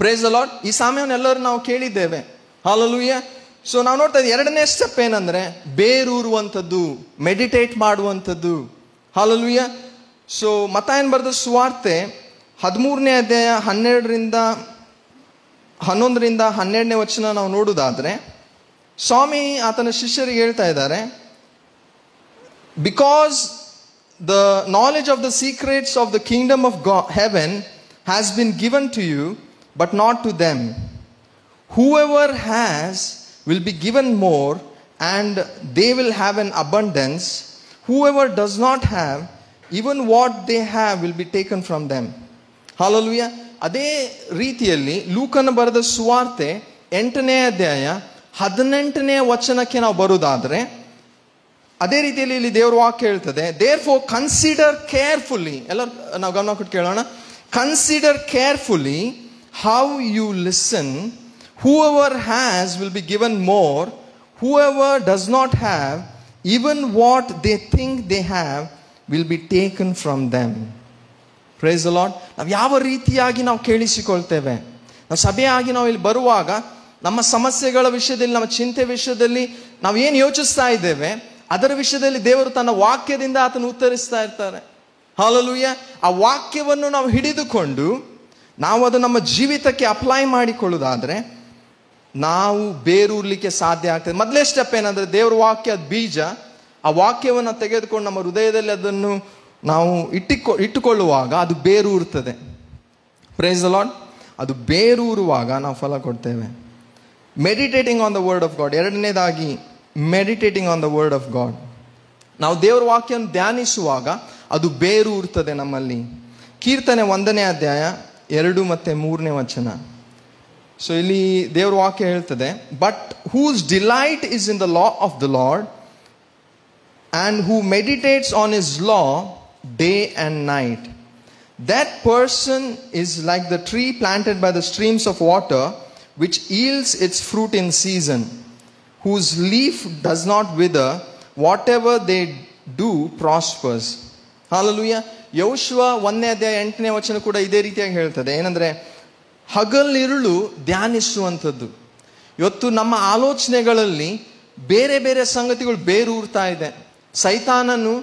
Speaker 1: Praise the Lord. ಈ ಸಾಮ್ಯವನ್ನು ಎಲ್ಲರೂ ನಾವು ಕೇಳಿದ್ದೇವೆ. ಹಾಲೆಲೂಯ. ಸೊ ನಾವು ನೋಡ್ತಾ ಇದ್ದೀವಿ ಎರಡನೇ ಸ್ಟೆಪ್ ಏನಂದ್ರೆ ಬೇರೂರುವಂಥದ್ದು, ಮೆಡಿಟೇಟ್ ಮಾಡುವಂಥದ್ದು. ಹಾಲೆಲೂಯ. ಸೊ ಮತ್ತಾಯನ ಬರೆದ ಸುವಾರ್ತೆ 13ನೇ ಅಧ್ಯಾಯ 11ರಿಂದ 12 ನಾವು ನೋಡುವುದಾದ್ರೆ, ಸ್ವಾಮಿ ಆತನ ಶಿಷ್ಯರಿಗೆ ಹೇಳ್ತಾ ಇದ್ದಾರೆ, because the knowledge of the secrets of the kingdom of heaven has been given to you but not to them. Whoever has will be given more and they will have an abundance. Whoever does not have, even what they have will be taken from them. Hallelujah. ಅದೇ ರೀತಿಯಲ್ಲಿ ಲೂಕನ ಬರೆದ ಸುವಾರ್ತೆ 8ನೇ ಅಧ್ಯಾಯ 18ನೇ ವಚನಕ್ಕೆ ನಾವು ಬರುವುದಾದ್ರೆ ಅದೇ ರೀತಿಯಲ್ಲಿ ಇಲ್ಲಿ ದೇವರ ವಾಕ್ಯ ಹೇಳ್ತದೆ, therefore consider carefully. ಎಲ್ಲರೂ ನಾವು ಗಮನ ಕೊಟ್ಟು ಕೇಳೋಣ. Consider carefully how you listen. Whoever has will be given more. Whoever does not have, even what they think they have will be taken from them. Praise the Lord. ನಾವು ಯಾವ ರೀತಿಯಾಗಿ ನಾವು ಕೇಳಿಸಿಕೊಳ್ತೇವೆ. ನಾವು ಸಭೆಯಾಗಿ ನಾವು ಇಲ್ಲಿ ಬರುವಾಗ ನಮ್ಮ ಸಮಸ್ಯೆಗಳ ವಿಷಯದಲ್ಲಿ, ನಮ್ಮ ಚಿಂತೆ ವಿಷಯದಲ್ಲಿ ನಾವು ಏನು ಯೋಚಿಸ್ತಾ ಇದ್ದೇವೆ ಅದರ ವಿಷಯದಲ್ಲಿ ದೇವರು ತನ್ನ ವಾಕ್ಯದಿಂದ ಆತನು ಉತ್ತರಿಸ್ತಾ ಇರ್ತಾರೆ. ಹಾಲೆಲೂಯ. ಆ ವಾಕ್ಯವನ್ನು ನಾವು ಹಿಡಿದುಕೊಂಡು ನಾವು ಅದು ನಮ್ಮ ಜೀವಿತಕ್ಕೆ ಅಪ್ಲೈ ಮಾಡಿಕೊಳ್ಳುವುದಾದ್ರೆ ನಾವು ಬೇರೂರ್ಲಿಕ್ಕೆ ಸಾಧ್ಯ ಆಗ್ತದೆ. ಮೊದಲೇ ಸ್ಟೆಪ್ ಏನಂದ್ರೆ ದೇವರ ವಾಕ್ಯ ಅದು ಬೀಜ. ಆ ವಾಕ್ಯವನ್ನು ತೆಗೆದುಕೊಂಡು ನಮ್ಮ ಹೃದಯದಲ್ಲಿ ಅದನ್ನು ನಾವು ಇಟ್ಟುಕೊಳ್ಳುವಾಗ ಅದು ಬೇರೂರ್ತದೆ. Price the Lord. ಅದು ಬೇರೂರುವಾಗ ನಾವು ಫಲ ಕೊಡ್ತೇವೆ. Meditating on the word of God. ಎರಡನೇದಾಗಿ meditating on the word of God. ನಾವು ದೇವರ ವಾಕ್ಯವನ್ನು ಧ್ಯಾನಿಸುವಾಗ ಅದು ಬೇರೂರ್ತದೆ ನಮ್ಮಲ್ಲಿ. ಕೀರ್ತನೆ 1ನೇ ಅಧ್ಯಾಯ 2 ಮತ್ತು 3ನೇ ವಚನ. ಸೊ ಇಲ್ಲಿ ದೇವರ ವಾಕ್ಯ ಹೇಳ್ತದೆ, but whose delight is in the law of the Lord and who meditates on his law day and night, that person is like the tree planted by the streams of water which yields its fruit in season, whose leaf does not wither, whatever they do prospers. Hallelujah. ಯೆಹೋಶುವ 1ನೇ ಅಧ್ಯಾಯ 8ನೇ ವಚನ ಕೂಡ ಇದೇ ರೀತಿಯಾಗಿ ಹೇಳ್ತದೆ. ಏನಂದರೆ ಹಗಲಿರುಳು ಧ್ಯಾನಿಸುವಂಥದ್ದು. ಇವತ್ತು ನಮ್ಮ ಆಲೋಚನೆಗಳಲ್ಲಿ ಬೇರೆ ಬೇರೆ ಸಂಗತಿಗಳು ಬೇರೂರ್ತಾ ಇದೆ. ಸೈತಾನನು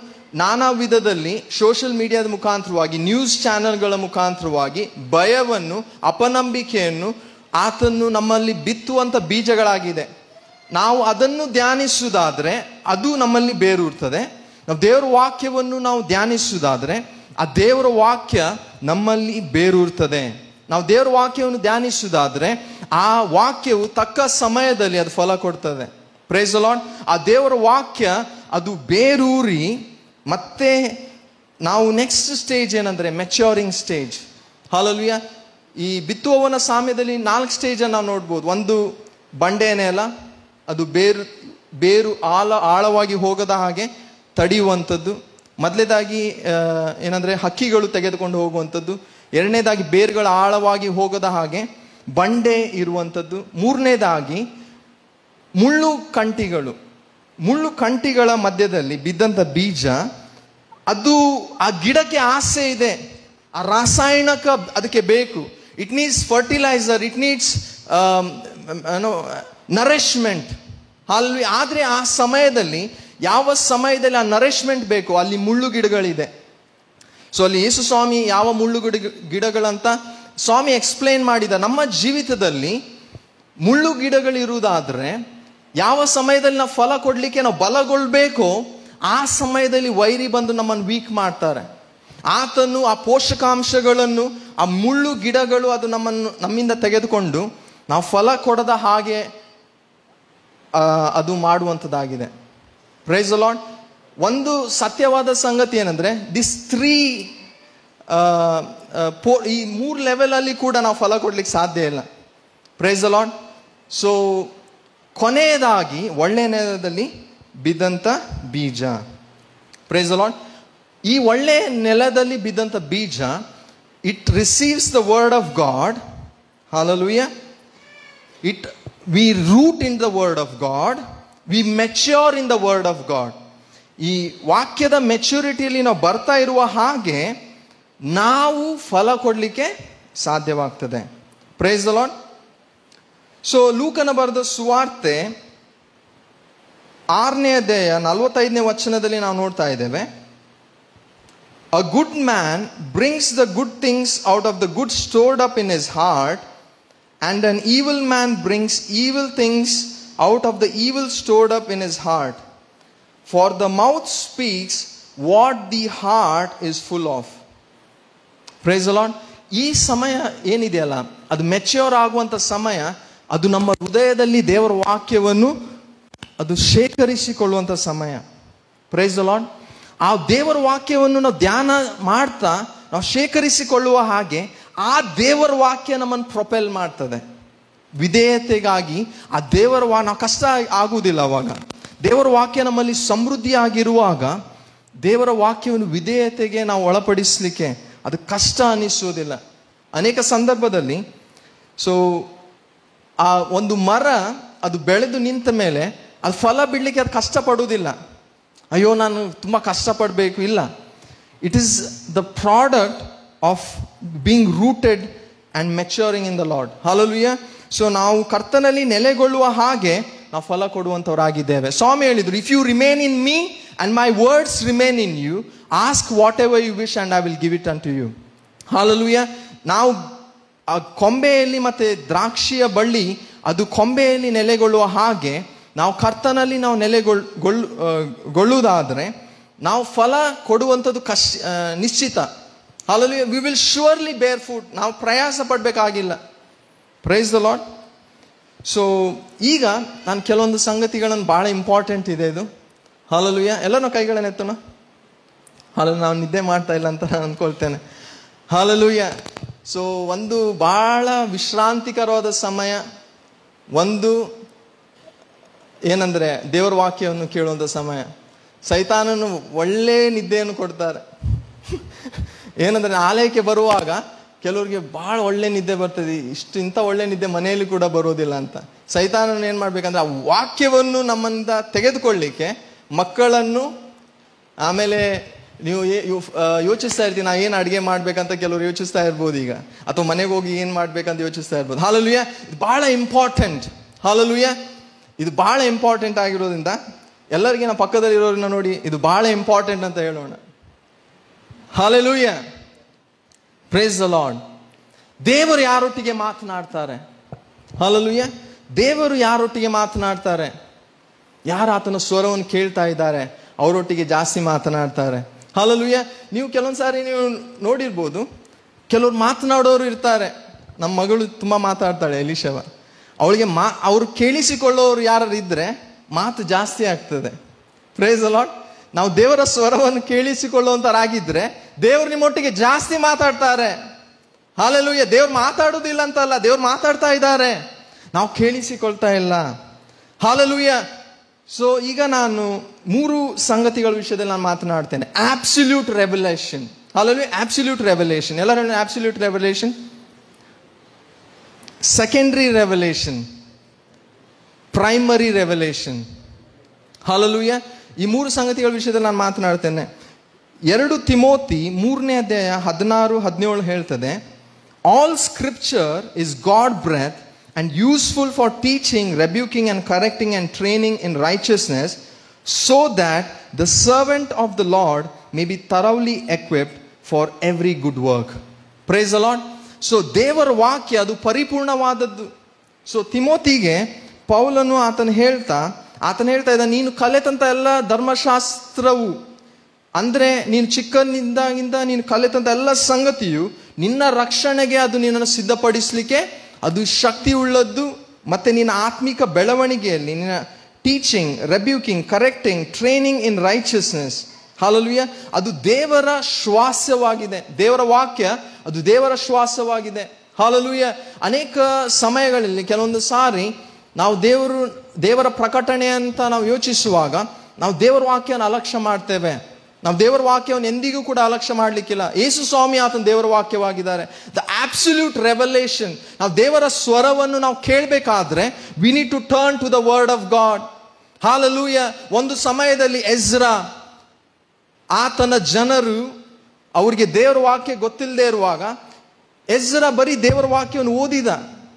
Speaker 1: ನಾನಾ ವಿಧದಲ್ಲಿ ಸೋಷಿಯಲ್ ಮೀಡಿಯಾದ ಮುಖಾಂತರವಾಗಿ, ನ್ಯೂಸ್ ಚಾನೆಲ್ಗಳ ಮುಖಾಂತರವಾಗಿ ಭಯವನ್ನು, ಅಪನಂಬಿಕೆಯನ್ನು ಆತನು ನಮ್ಮಲ್ಲಿ ಬಿತ್ತುವಂಥ ಬೀಜಗಳಾಗಿದೆ. ನಾವು ಅದನ್ನು ಧ್ಯಾನಿಸುವುದಾದರೆ ಅದು ನಮ್ಮಲ್ಲಿ ಬೇರೂರ್ತದೆ. ನಾವು ದೇವರ ವಾಕ್ಯವನ್ನು ನಾವು ಧ್ಯಾನಿಸುವುದಾದ್ರೆ ಆ ದೇವರ ವಾಕ್ಯ ನಮ್ಮಲ್ಲಿ ಬೇರೂರ್ತದೆ. ನಾವು ದೇವರ ವಾಕ್ಯವನ್ನು ಧ್ಯಾನಿಸುವುದಾದ್ರೆ ಆ ವಾಕ್ಯವು ತಕ್ಕ ಸಮಯದಲ್ಲಿ ಅದು ಫಲ ಕೊಡ್ತದೆ. Praise the lord. ಆ ದೇವರ ವಾಕ್ಯ ಅದು ಬೇರೂರಿ ಮತ್ತೆ ನಾವು ನೆಕ್ಸ್ಟ್ ಸ್ಟೇಜ್ ಏನಂದ್ರೆ ಮೆಚ್ಯೂರಿಂಗ್ ಸ್ಟೇಜ್. ಹಲ್ಲೆಲೂಯಾ. ಈ ಬಿತ್ತುವವನ ಸಾಮ್ಯದಲ್ಲಿ 4 ಸ್ಟೇಜ್ ನಾವು ನೋಡ್ಬೋದು. ಒಂದು ಬಂಡೆನೇ ಅಲ್ಲ, ಅದು ಬೇರು ಆಳವಾಗಿ ಹೋಗದ ಹಾಗೆ ತಡೆಯುವಂಥದ್ದು. ಮೊದಲನೇದಾಗಿ ಏನಂದ್ರೆ ಹಕ್ಕಿಗಳು ತೆಗೆದುಕೊಂಡು ಹೋಗುವಂಥದ್ದು. ಎರಡನೇದಾಗಿ ಬೇರುಗಳು ಆಳವಾಗಿ ಹೋಗದ ಹಾಗೆ ಬಂಡೆ ಇರುವಂಥದ್ದು. ಮೂರನೇದಾಗಿ ಮುಳ್ಳು ಕಂಟಿಗಳ ಮಧ್ಯದಲ್ಲಿ ಬಿದ್ದಂಥ ಬೀಜ, ಅದು ಆ ಗಿಡಕ್ಕೆ ಆಸೆ ಇದೆ, ಆ ರಾಸಾಯನಿಕ ಅದಕ್ಕೆ ಬೇಕು. It needs fertiliser, it needs nourishment. ಅಲ್ಲಿ ಆದರೆ ಆ ಸಮಯದಲ್ಲಿ, ಯಾವ ಸಮಯದಲ್ಲಿ ಆ ನರಿಶ್ಮೆಂಟ್ ಬೇಕು, ಅಲ್ಲಿ ಮುಳ್ಳು ಗಿಡಗಳಿದೆ. ಸೊ ಅಲ್ಲಿ ಯೇಸು ಸ್ವಾಮಿ ಯಾವ ಮುಳ್ಳು ಗಿಡಗಳಂತ ಸ್ವಾಮಿ ಎಕ್ಸ್ಪ್ಲೇನ್ ಮಾಡಿದ. ನಮ್ಮ ಜೀವಿತದಲ್ಲಿ ಮುಳ್ಳು ಗಿಡಗಳಿರುವುದಾದ್ರೆ ಯಾವ ಸಮಯದಲ್ಲಿ ನಾವು ಫಲ ಕೊಡಲಿಕ್ಕೆ ನಾವು ಬಲಗೊಳ್ಬೇಕೋ ಆ ಸಮಯದಲ್ಲಿ ವೈರಿ ಬಂದು ನಮ್ಮನ್ನು ವೀಕ್ ಮಾಡ್ತಾರೆ. ಆತನು ಆ ಪೋಷಕಾಂಶಗಳನ್ನು, ಆ ಮುಳ್ಳು ಗಿಡಗಳು ಅದು ನಮ್ಮಿಂದ ತೆಗೆದುಕೊಂಡು ನಾವು ಫಲ ಕೊಡದ ಹಾಗೆ ಅದು ಮಾಡುವಂಥದ್ದಾಗಿದೆ. Price the lord. ಒಂದು ಸತ್ಯವಾದ ಸಂಗತಿ ಏನಂದ್ರೆ ಈ 3 ಲೆವೆಲಲ್ಲಿ ಕೂಡ ನಾವು ಫಲ ಕೊಡ್ಲಿಕ್ಕೆ ಸಾಧ್ಯ ಇಲ್ಲ. Price the lord. ಸೊ ಕೊನೆಯದಾಗಿ ಒಳ್ಳೆಯ ನೆಲದಲ್ಲಿ ಬಿದ್ದಂಥ ಬೀಜ. Praise the lord. ಈ ಒಳ್ಳೆಯ ನೆಲದಲ್ಲಿ ಬಿದ್ದಂಥ ಬೀಜ, it receives the word of God. Hallelujah. we root in the word of God, we mature in the word of God. ಈ ವಾಕ್ಯದ ಮೆಚುರಿಟಿಯಲ್ಲಿ ನಾವು ಬರ್ತಾ ಇರುವ ಹಾಗೆ ನಾವು ಫಲ ಕೊಡಲಿಕ್ಕೆ ಸಾಧ್ಯವಾಗ್ತದೆ. Praise the lord. ಸೊ ಲೂಕನ ಬರೆದ ಸುವಾರ್ತೆ 6ನೇ ಅಧ್ಯಾಯ 45ನೇ ವಚನದಲ್ಲಿ ನಾವು ನೋಡ್ತಾ ಇದ್ದೇವೆ. A good man brings the good things out of the good stored up in his heart, and an evil man brings evil things out of the evil stored up in his heart. For the mouth speaks what the heart is full of. Praise the Lord. ಈ ಸಮಯ ಏನಿದೆಯಲ್ಲ, ಅದು mature ಆಗುವಂಥ ಸಮಯ. ಅದು ನಮ್ಮ ಹೃದಯದಲ್ಲಿ ದೇವರ ವಾಕ್ಯವನ್ನು ಅದು ಶೇಖರಿಸಿಕೊಳ್ಳುವಂಥ ಸಮಯ. Praise the lord. ಆ ದೇವರ ವಾಕ್ಯವನ್ನು ನಾವು ಧ್ಯಾನ ಮಾಡ್ತಾ ನಾವು ಶೇಖರಿಸಿಕೊಳ್ಳುವ ಹಾಗೆ ಆ ದೇವರ ವಾಕ್ಯ ನಮ್ಮನ್ನು ಪ್ರೊಪೆಲ್ ಮಾಡ್ತದೆ ವಿಧೇಯತೆಗಾಗಿ. ಆ ದೇವರ ನಾವು ಕಷ್ಟ ಆಗುವುದಿಲ್ಲ ಅವಾಗ. ದೇವರ ವಾಕ್ಯ ನಮ್ಮಲ್ಲಿ ಸಮೃದ್ಧಿಯಾಗಿರುವಾಗ ದೇವರ ವಾಕ್ಯವನ್ನು ವಿಧೇಯತೆಗೆ ನಾವು ಒಳಪಡಿಸಲಿಕ್ಕೆ ಅದು ಕಷ್ಟ ಅನ್ನಿಸೋದಿಲ್ಲ. ಅನೇಕ ಸಂದರ್ಭದಲ್ಲಿ ಆ ಒಂದು ಮರ ಅದು ಬೆಳೆದು ನಿಂತ ಮೇಲೆ ಅದು ಫಲ ಬಿಡಲಿಕ್ಕೆ ಅದು ಕಷ್ಟಪಡುವುದಿಲ್ಲ. ಅಯ್ಯೋ ನಾನು ತುಂಬ ಕಷ್ಟಪಡಬೇಕು, ಇಲ್ಲ. It is the product of being rooted and maturing in the Lord. Hallelujah. So ನಾವು ಕರ್ತನಲ್ಲಿ ನೆಲೆಗೊಳ್ಳುವ ಹಾಗೆ ನಾವು ಫಲ ಕೊಡುವಂಥವರಾಗಿದ್ದೇವೆ. ಸ್ವಾಮಿ ಹೇಳಿದ್ರು, if you remain in me and my words remain in you, ask whatever you wish and I will give it unto you. Hallelujah. ನಾವು ಆ ಕೊಂಬೆಯಲ್ಲಿ ಮತ್ತು ದ್ರಾಕ್ಷಿಯ ಬಳ್ಳಿ ಅದು ಕೊಂಬೆಯಲ್ಲಿ ನೆಲೆಗೊಳ್ಳುವ ಹಾಗೆ ನಾವು ಕರ್ತನಲ್ಲಿ ನಾವು ನೆಲೆಗೊಳ್ಳುವುದಾದರೆ ನಾವು ಫಲ ಕೊಡುವಂಥದ್ದು ನಿಶ್ಚಿತ. Hallelujah. We will surely bear fruit. ನಾವು ಪ್ರಯಾಸ ಪಡಬೇಕಾಗಿಲ್ಲ. Praise the Lord. ಸೊ ಈಗ ನಾನು ಕೆಲವೊಂದು ಸಂಗತಿಗಳನ್ನು ಭಾಳ ಇಂಪಾರ್ಟೆಂಟ್ ಇದೆ ಇದು. ಹಲ್ಲೆಲೂಯಾ. ಎಲ್ಲನೂ ಕೈಗಳನ್ನು ಎತ್ತೋಣ. ನಾವು ನಿದ್ದೆ ಮಾಡ್ತಾ ಇಲ್ಲ ಅಂತ ನಾನು ಅಂದ್ಕೊಳ್ತೇನೆ. ಹಲ್ಲೆಲೂಯಾ. ಸೊ ಒಂದು ಭಾಳ ವಿಶ್ರಾಂತಿಕರವಾದ ಸಮಯ. ಒಂದು ಏನಂದರೆ ದೇವರ ವಾಕ್ಯವನ್ನು ಕೇಳುವಂಥ ಸಮಯ. ಸೈತಾನನು ಒಳ್ಳೆ ನಿದ್ದೆಯನ್ನು ಕೊಡ್ತಾರೆ. ಏನಂದರೆ ಆಲಯಕ್ಕೆ ಬರುವಾಗ ಕೆಲವ್ರಿಗೆ ಭಾಳ ಒಳ್ಳೆ ನಿದ್ದೆ ಬರ್ತದೆ, ಇಂಥ ಒಳ್ಳೆ ನಿದ್ದೆ ಮನೆಯಲ್ಲಿ ಕೂಡ ಬರೋದಿಲ್ಲ ಅಂತ. ಸೈತಾನನು ಏನು ಮಾಡಬೇಕಂದ್ರೆ ಆ ವಾಕ್ಯವನ್ನು ನಮ್ಮಿಂದ ತೆಗೆದುಕೊಳ್ಳಿಕ್ಕೆ ಮಕ್ಕಳನ್ನು, ಆಮೇಲೆ ನೀವು ಯೋಚಿಸ್ತಾ ಇರ್ತೀವಿ ನಾ ಏನು ಅಡುಗೆ ಮಾಡ್ಬೇಕಂತ ಕೆಲವರು ಯೋಚಿಸ್ತಾ ಇರ್ಬೋದು ಈಗ, ಅಥವಾ ಮನೆಗೆ ಹೋಗಿ ಏನು ಮಾಡ್ಬೇಕಂತ ಯೋಚಿಸ್ತಾ ಇರ್ಬೋದು. ಹಲ್ಲೆಲೂಯಾ. ಇದು ಭಾಳ ಇಂಪಾರ್ಟೆಂಟ್. ಹಲ್ಲೆಲೂಯಾ. ಇದು ಭಾಳ ಇಂಪಾರ್ಟೆಂಟ್ ಆಗಿರೋದ್ರಿಂದ ಎಲ್ಲರಿಗೆ ನಾವು ಪಕ್ಕದಲ್ಲಿರೋರನ್ನ ನೋಡಿ ಇದು ಭಾಳ ಇಂಪಾರ್ಟೆಂಟ್ ಅಂತ ಹೇಳೋಣ. ಹಲ್ಲೆಲೂಯಾ. Price the lord. ದೇವರು ಯಾರೊಟ್ಟಿಗೆ ಮಾತನಾಡ್ತಾರೆ? ಹಲ್ಲೆಲೂಯಾ. ದೇವರು ಯಾರೊಟ್ಟಿಗೆ ಮಾತನಾಡ್ತಾರೆ? ಯಾರು ಆತನ ಸ್ವರವನ್ನು ಕೇಳ್ತಾ ಇದ್ದಾರೆ ಅವರೊಟ್ಟಿಗೆ ಜಾಸ್ತಿ ಮಾತನಾಡ್ತಾರೆ. ಹಲ್ಲೆಲೂಯಾ. ನೀವು ಕೆಲವೊಂದು ಸಾರಿ ನೀವು ನೋಡಿರ್ಬೋದು, ಕೆಲವ್ರು ಮಾತನಾಡೋರು ಇರ್ತಾರೆ. ನಮ್ಮ ಮಗಳು ತುಂಬ ಮಾತಾಡ್ತಾಳೆ, ಎಲಿಶವ. ಅವಳಿಗೆ ಅವ್ರು ಕೇಳಿಸಿಕೊಳ್ಳೋರು ಯಾರು ಇದ್ರೆ ಮಾತು ಜಾಸ್ತಿ ಆಗ್ತದೆ. Praise the lord. ನಾವು ದೇವರ ಸ್ವರವನ್ನು ಕೇಳಿಸಿಕೊಳ್ಳುವಂತರಾಗಿದ್ರೆ ದೇವರು ನಿಮ್ಮೊಟ್ಟಿಗೆ ಜಾಸ್ತಿ ಮಾತಾಡ್ತಾರೆ. ಹಲ್ಲೆಲೂಯಾ. ದೇವ್ರು ಮಾತಾಡೋದಿಲ್ಲ ಅಂತಲ್ಲ, ದೇವ್ರು ಮಾತಾಡ್ತಾ ಇದ್ದಾರೆ, ನಾವು ಕೇಳಿಸಿಕೊಳ್ತಾ ಇಲ್ಲ. ಹಲ್ಲೆಲೂಯಾ. ಸೊ ಈಗ ನಾನು 3 ಸಂಗತಿಗಳ ವಿಷಯದಲ್ಲಿ ನಾನು ಮಾತನಾಡ್ತೇನೆ. Absolute revelation. Hallelujah. Absolute revelation. ಎಲ್ಲರೂ absolute revelation, secondary revelation, primary revelation. Hallelujah. ಈ 3 ಸಂಗತಿಗಳ ವಿಷಯದಲ್ಲಿ ನಾನು ಮಾತನಾಡ್ತೇನೆ. 2 ತಿಮೋತಿ 3ನೇ ಅಧ್ಯಾಯ 16-17 ಹೇಳ್ತದೆ, all scripture is God breath and useful for teaching, rebuking and correcting and training in righteousness, so that the servant of the Lord may be thoroughly equipped for every good work. Praise the Lord. So ದೇವರ ವಾಕ್ಯ ಅದು ಪರಿಪೂರ್ಣವಾದದ್ದು. So ತಿಮೋತಿಗೆ ಪೌಲನು ಆತನ ಹೇಳ್ತಾ ಇದ್ದ, ನೀನು ಕಲಿತಂತ ಎಲ್ಲ ಧರ್ಮಶಾಸ್ತ್ರವು, ಅಂದ್ರೆ ನೀನು ಚಿಕ್ಕನಿಂದಾಗಿಂದ ನೀನು ಕಲಿತಂತ ಎಲ್ಲ ಸಂಗತಿಯು ನಿನ್ನ ರಕ್ಷಣೆಗೆ ಅದು ನಿನ್ನನ್ನು ಸಿದ್ಧಪಡಿಸಲಿಕ್ಕೆ ಅದು ಶಕ್ತಿ ಉಳ್ಳದ್ದು. ಮತ್ತೆ ನಿನ್ನ ಆತ್ಮಿಕ ಬೆಳವಣಿಗೆಯಲ್ಲಿ ನಿನ್ನ teaching, rebuking, correcting, training in righteousness. Hallelujah. ಅದು ದೇವರ ಶ್ವಾಸವಾಗಿದೆ. ದೇವರ ವಾಕ್ಯ ಅದು ದೇವರ ಶ್ವಾಸವಾಗಿದೆ. ಹಲ್ಲೆಲೂಯಾ. ಅನೇಕ ಸಮಯಗಳಲ್ಲಿ ಕೆಲವೊಂದು ಸಾರಿ ನಾವು ದೇವರ ಪ್ರಕಟಣೆ ಅಂತ ನಾವು ಯೋಚಿಸುವಾಗ ನಾವು ದೇವರ ವಾಕ್ಯವನ್ನು ಅಲಕ್ಷ್ಯ ಮಾಡ್ತೇವೆ. ನಾವು ದೇವರ ವಾಕ್ಯವನ್ನು ಎಂದಿಗೂ ಕೂಡ ಅಲಕ್ಷ್ಯ ಮಾಡಲಿಕ್ಕಿಲ್ಲ. ಯೇಸು ಸ್ವಾಮಿ ಆತನ ದೇವರ ವಾಕ್ಯವಾಗಿದ್ದಾರೆ. The absolute revelation. ನಾವು ದೇವರ ಸ್ವರವನ್ನು ನಾವು ಕೇಳಬೇಕಾದ್ರೆ we need to turn to the word of God. Hallelujah. ಒಂದು ಸಮಯದಲ್ಲಿ ಎಜ್ರಾ, ಆತನ ಜನರು ಅವರಿಗೆ ದೇವರ ವಾಕ್ಯ ಗೊತ್ತಿಲ್ಲದೆ ಇರುವಾಗ ಎಜ್ರಾ ಬರೀ ದೇವರ ವಾಕ್ಯವನ್ನು ಓದಿದ.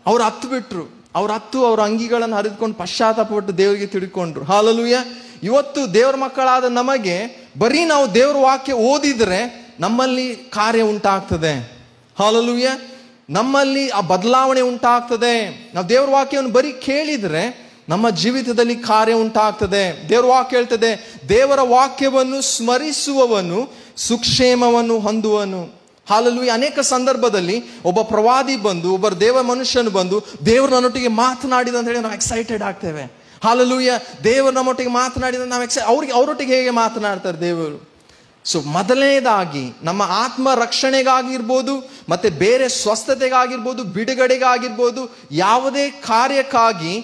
Speaker 1: ಅವ್ರು ಹತ್ತು ಬಿಟ್ರು. ಅವ್ರ ಅಂಗಿಗಳನ್ನು ಹರಿದುಕೊಂಡು ಪಶ್ಚಾತ್ತಾಪಪಟ್ಟು ದೇವರಿಗೆ ತಿಳ್ಕೊಂಡ್ರು. ಹಲ್ಲೆಲೂಯಾ. ಇವತ್ತು ದೇವರ ಮಕ್ಕಳಾದ ನಮಗೆ ಬರೀ ನಾವು ದೇವರ ವಾಕ್ಯ ಓದಿದ್ರೆ ನಮ್ಮಲ್ಲಿ ಕಾರ್ಯ ಉಂಟಾಗ್ತದೆ. ಹಲ್ಲೆಲೂಯಾ. ನಮ್ಮಲ್ಲಿ ಆ ಬದಲಾವಣೆ ಉಂಟಾಗ್ತದೆ. ನಾವು ದೇವರ ವಾಕ್ಯವನ್ನು ಬರೀ ಕೇಳಿದ್ರೆ ನಮ್ಮ ಜೀವಿತದಲ್ಲಿ ಕಾರ್ಯ ಉಂಟಾಗ್ತದೆ. ದೇವರ ವಾಕ್ಯ ಹೇಳ್ತದೆ, ದೇವರ ವಾಕ್ಯವನ್ನು ಸ್ಮರಿಸುವವನು ಸುಕ್ಷೇಮವನ್ನು ಹೊಂದುವನು. ಹಲ್ಲೆಲೂಯಾ. ಅನೇಕ ಸಂದರ್ಭದಲ್ಲಿ ಒಬ್ಬ ಪ್ರವಾದಿ ಬಂದು, ಒಬ್ಬ ದೇವ ಮನುಷ್ಯನು ಬಂದು ದೇವರು ನನ್ನೊಟ್ಟಿಗೆ ಮಾತನಾಡಿದ ಅಂತ ಹೇಳಿ ನಾವು ಎಕ್ಸೈಟೆಡ್ ಆಗ್ತೇವೆ. ಹಲ್ಲೆಲೂಯಾ. ದೇವರು ನಮ್ಮೊಟ್ಟಿಗೆ ಮಾತನಾಡಿದ ನಾವು ಅವರೊಟ್ಟಿಗೆ ಹೇಗೆ ಮಾತನಾಡ್ತಾರೆ ದೇವರು? ಸೊ ಮೊದಲನೇದಾಗಿ ನಮ್ಮ ಆತ್ಮ ರಕ್ಷಣೆಗಾಗಿರ್ಬೋದು, ಮತ್ತೆ ಬೇರೆ ಸ್ವಸ್ಥತೆಗಾಗಿರ್ಬೋದು, ಬಿಡುಗಡೆಗಾಗಿರ್ಬೋದು, ಯಾವುದೇ ಕಾರ್ಯಕ್ಕಾಗಿ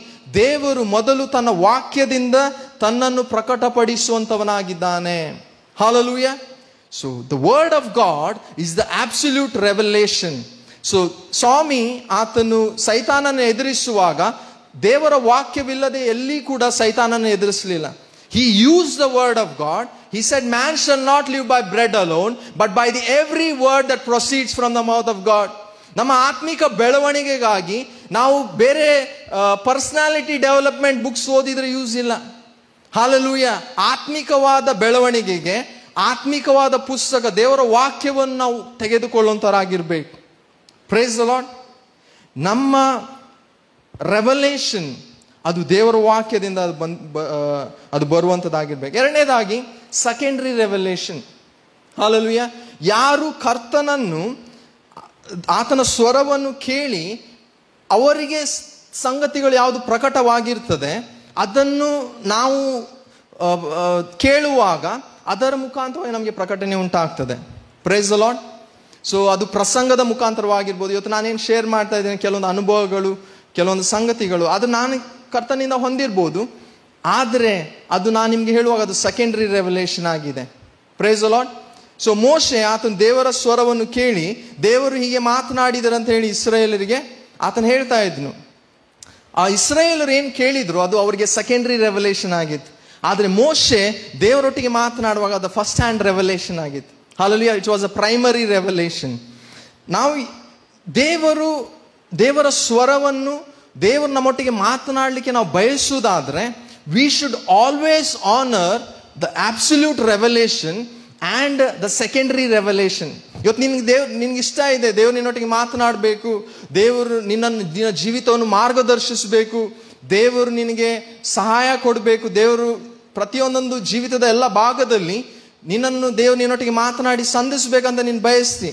Speaker 1: ದೇವರು ಮೊದಲು ತನ್ನ ವಾಕ್ಯದಿಂದ ತನ್ನನ್ನು ಪ್ರಕಟಪಡಿಸುವಂತವನಾಗಿದ್ದಾನೆ. Hallelujah. So the word of God is the absolute revelation. So ಸ್ವಾಮಿ ಆತನು ಸೈತಾನನ ಎದುರಿಸುವಾಗ ದೇವರ ವಾಕ್ಯವಿಲ್ಲದೆ ಎಲ್ಲಿ ಕೂಡ ಸೈತಾನನ ಎದುರಿಸಲಿಲ್ಲ. He used the word of God. He said, man shall not live by bread alone, but by the every word that proceeds from the mouth of God. ನಮ್ಮ ಆತ್ಮಿಕ ಬೆಳವಣಿಗೆಗಾಗಿ ನಾವು ಬೇರೆ ಪರ್ಸನಾಲಿಟಿ ಡೆವಲಪ್ಮೆಂಟ್ ಬುಕ್ಸ್ ಓದಿದ್ರೆ ಯೂಸ್ ಇಲ್ಲ. Hallelujah. ಆತ್ಮಿಕವಾದ ಬೆಳವಣಿಗೆಗೆ ಆತ್ಮಿಕವಾದ ಪುಸ್ತಕ ದೇವರ ವಾಕ್ಯವನ್ನು ನಾವು ತೆಗೆದುಕೊಳ್ಳುವಂತರಾಗಿರ್ಬೇಕು. Praise the Lord. ನಮ್ಮ ರೆವಲೇಷನ್ ಅದು ದೇವರ ವಾಕ್ಯದಿಂದ ಅದು ಬರುವಂಥದ್ದಾಗಿರ್ಬೇಕು. ಎರಡನೇದಾಗಿ ಸೆಕೆಂಡರಿ ರೆವಲೇಷನ್. ಹಲ್ಲೆಲೂಯಾ. ಯಾರು ಕರ್ತನನ್ನು ಆತನ ಸ್ವರವನ್ನು ಕೇಳಿ ಅವರಿಗೆ ಸಂಗತಿಗಳು ಯಾವುದು ಪ್ರಕಟವಾಗಿರ್ತದೆ ಅದನ್ನು ನಾವು ಕೇಳುವಾಗ ಅದರ ಮುಖಾಂತರವಾಗಿ ನಮಗೆ ಪ್ರಕಟಣೆ ಉಂಟಾಗ್ತದೆ. Price the Lord. ಸೊ ಅದು ಪ್ರಸಂಗದ ಮುಖಾಂತರವಾಗಿರ್ಬೋದು. ಇವತ್ತು ನಾನೇನು ಶೇರ್ ಮಾಡ್ತಾ ಇದ್ದೇನೆ, ಕೆಲವೊಂದು ಅನುಭವಗಳು, ಕೆಲವೊಂದು ಸಂಗತಿಗಳು, ಅದು ನಾನು ಕರ್ತನಿಂದ ಹೊಂದಿರ್ಬೋದು, ಆದರೆ ಅದು ನಾನು ನಿಮಗೆ ಹೇಳುವಾಗ ಅದು ಸೆಕೆಂಡರಿ ರೆವಲೇಷನ್ ಆಗಿದೆ. Price the Lord. ಸೊ ಮೋಶೆ ಆತನ ದೇವರ ಸ್ವರವನ್ನು ಕೇಳಿ ದೇವರು ಹೀಗೆ ಮಾತನಾಡಿದರಂತ ಹೇಳಿ ಇಸ್ರಾಯೇಲರಿಗೆ ಆತನು ಹೇಳ್ತಾ ಇದ್ನು. ಆ ಇಸ್ರಾಯೇಲರು ಏನು ಕೇಳಿದ್ರು ಅದು ಅವರಿಗೆ ಸೆಕೆಂಡರಿ ರೆವಲೇಷನ್ ಆಗಿತ್ತು. ಆದರೆ ಮೋಶೆ ದೇವರೊಟ್ಟಿಗೆ ಮಾತನಾಡುವಾಗ ಅದು ಫಸ್ಟ್ ಹ್ಯಾಂಡ್ ರೆವಲೇಷನ್ ಆಗಿತ್ತು. Hallelujah. It was a primary revelation. ನಾವು ದೇವರ ಸ್ವರವನ್ನು ದೇವರು ನಮ್ಮೊಟ್ಟಿಗೆ ಮಾತನಾಡಲಿಕ್ಕೆ ನಾವು ಬಯಸುವುದಾದ್ರೆ we should always honour the absolute revelation and the secondary revelation. ಇವತ್ತು ನಿನ್ಗೆ ಇಷ್ಟ ಇದೆ, ದೇವರು ನಿನ್ನೊಟ್ಟಿಗೆ ಮಾತನಾಡಬೇಕು, ದೇವರು ನಿನ್ನ ಜೀವಿತವನ್ನು ಮಾರ್ಗದರ್ಶಿಸಬೇಕು, ದೇವರು ನಿನಗೆ ಸಹಾಯ ಕೊಡಬೇಕು, ದೇವರು ಪ್ರತಿಯೊಂದೊಂದು ಜೀವಿತದ ಎಲ್ಲ ಭಾಗದಲ್ಲಿ ನಿನ್ನನ್ನು ದೇವರು ನಿನ್ನೊಟ್ಟಿಗೆ ಮಾತನಾಡಿ ಸಂಧಿಸ್ಬೇಕಂತ ನೀನು ಬಯಸ್ತಿ.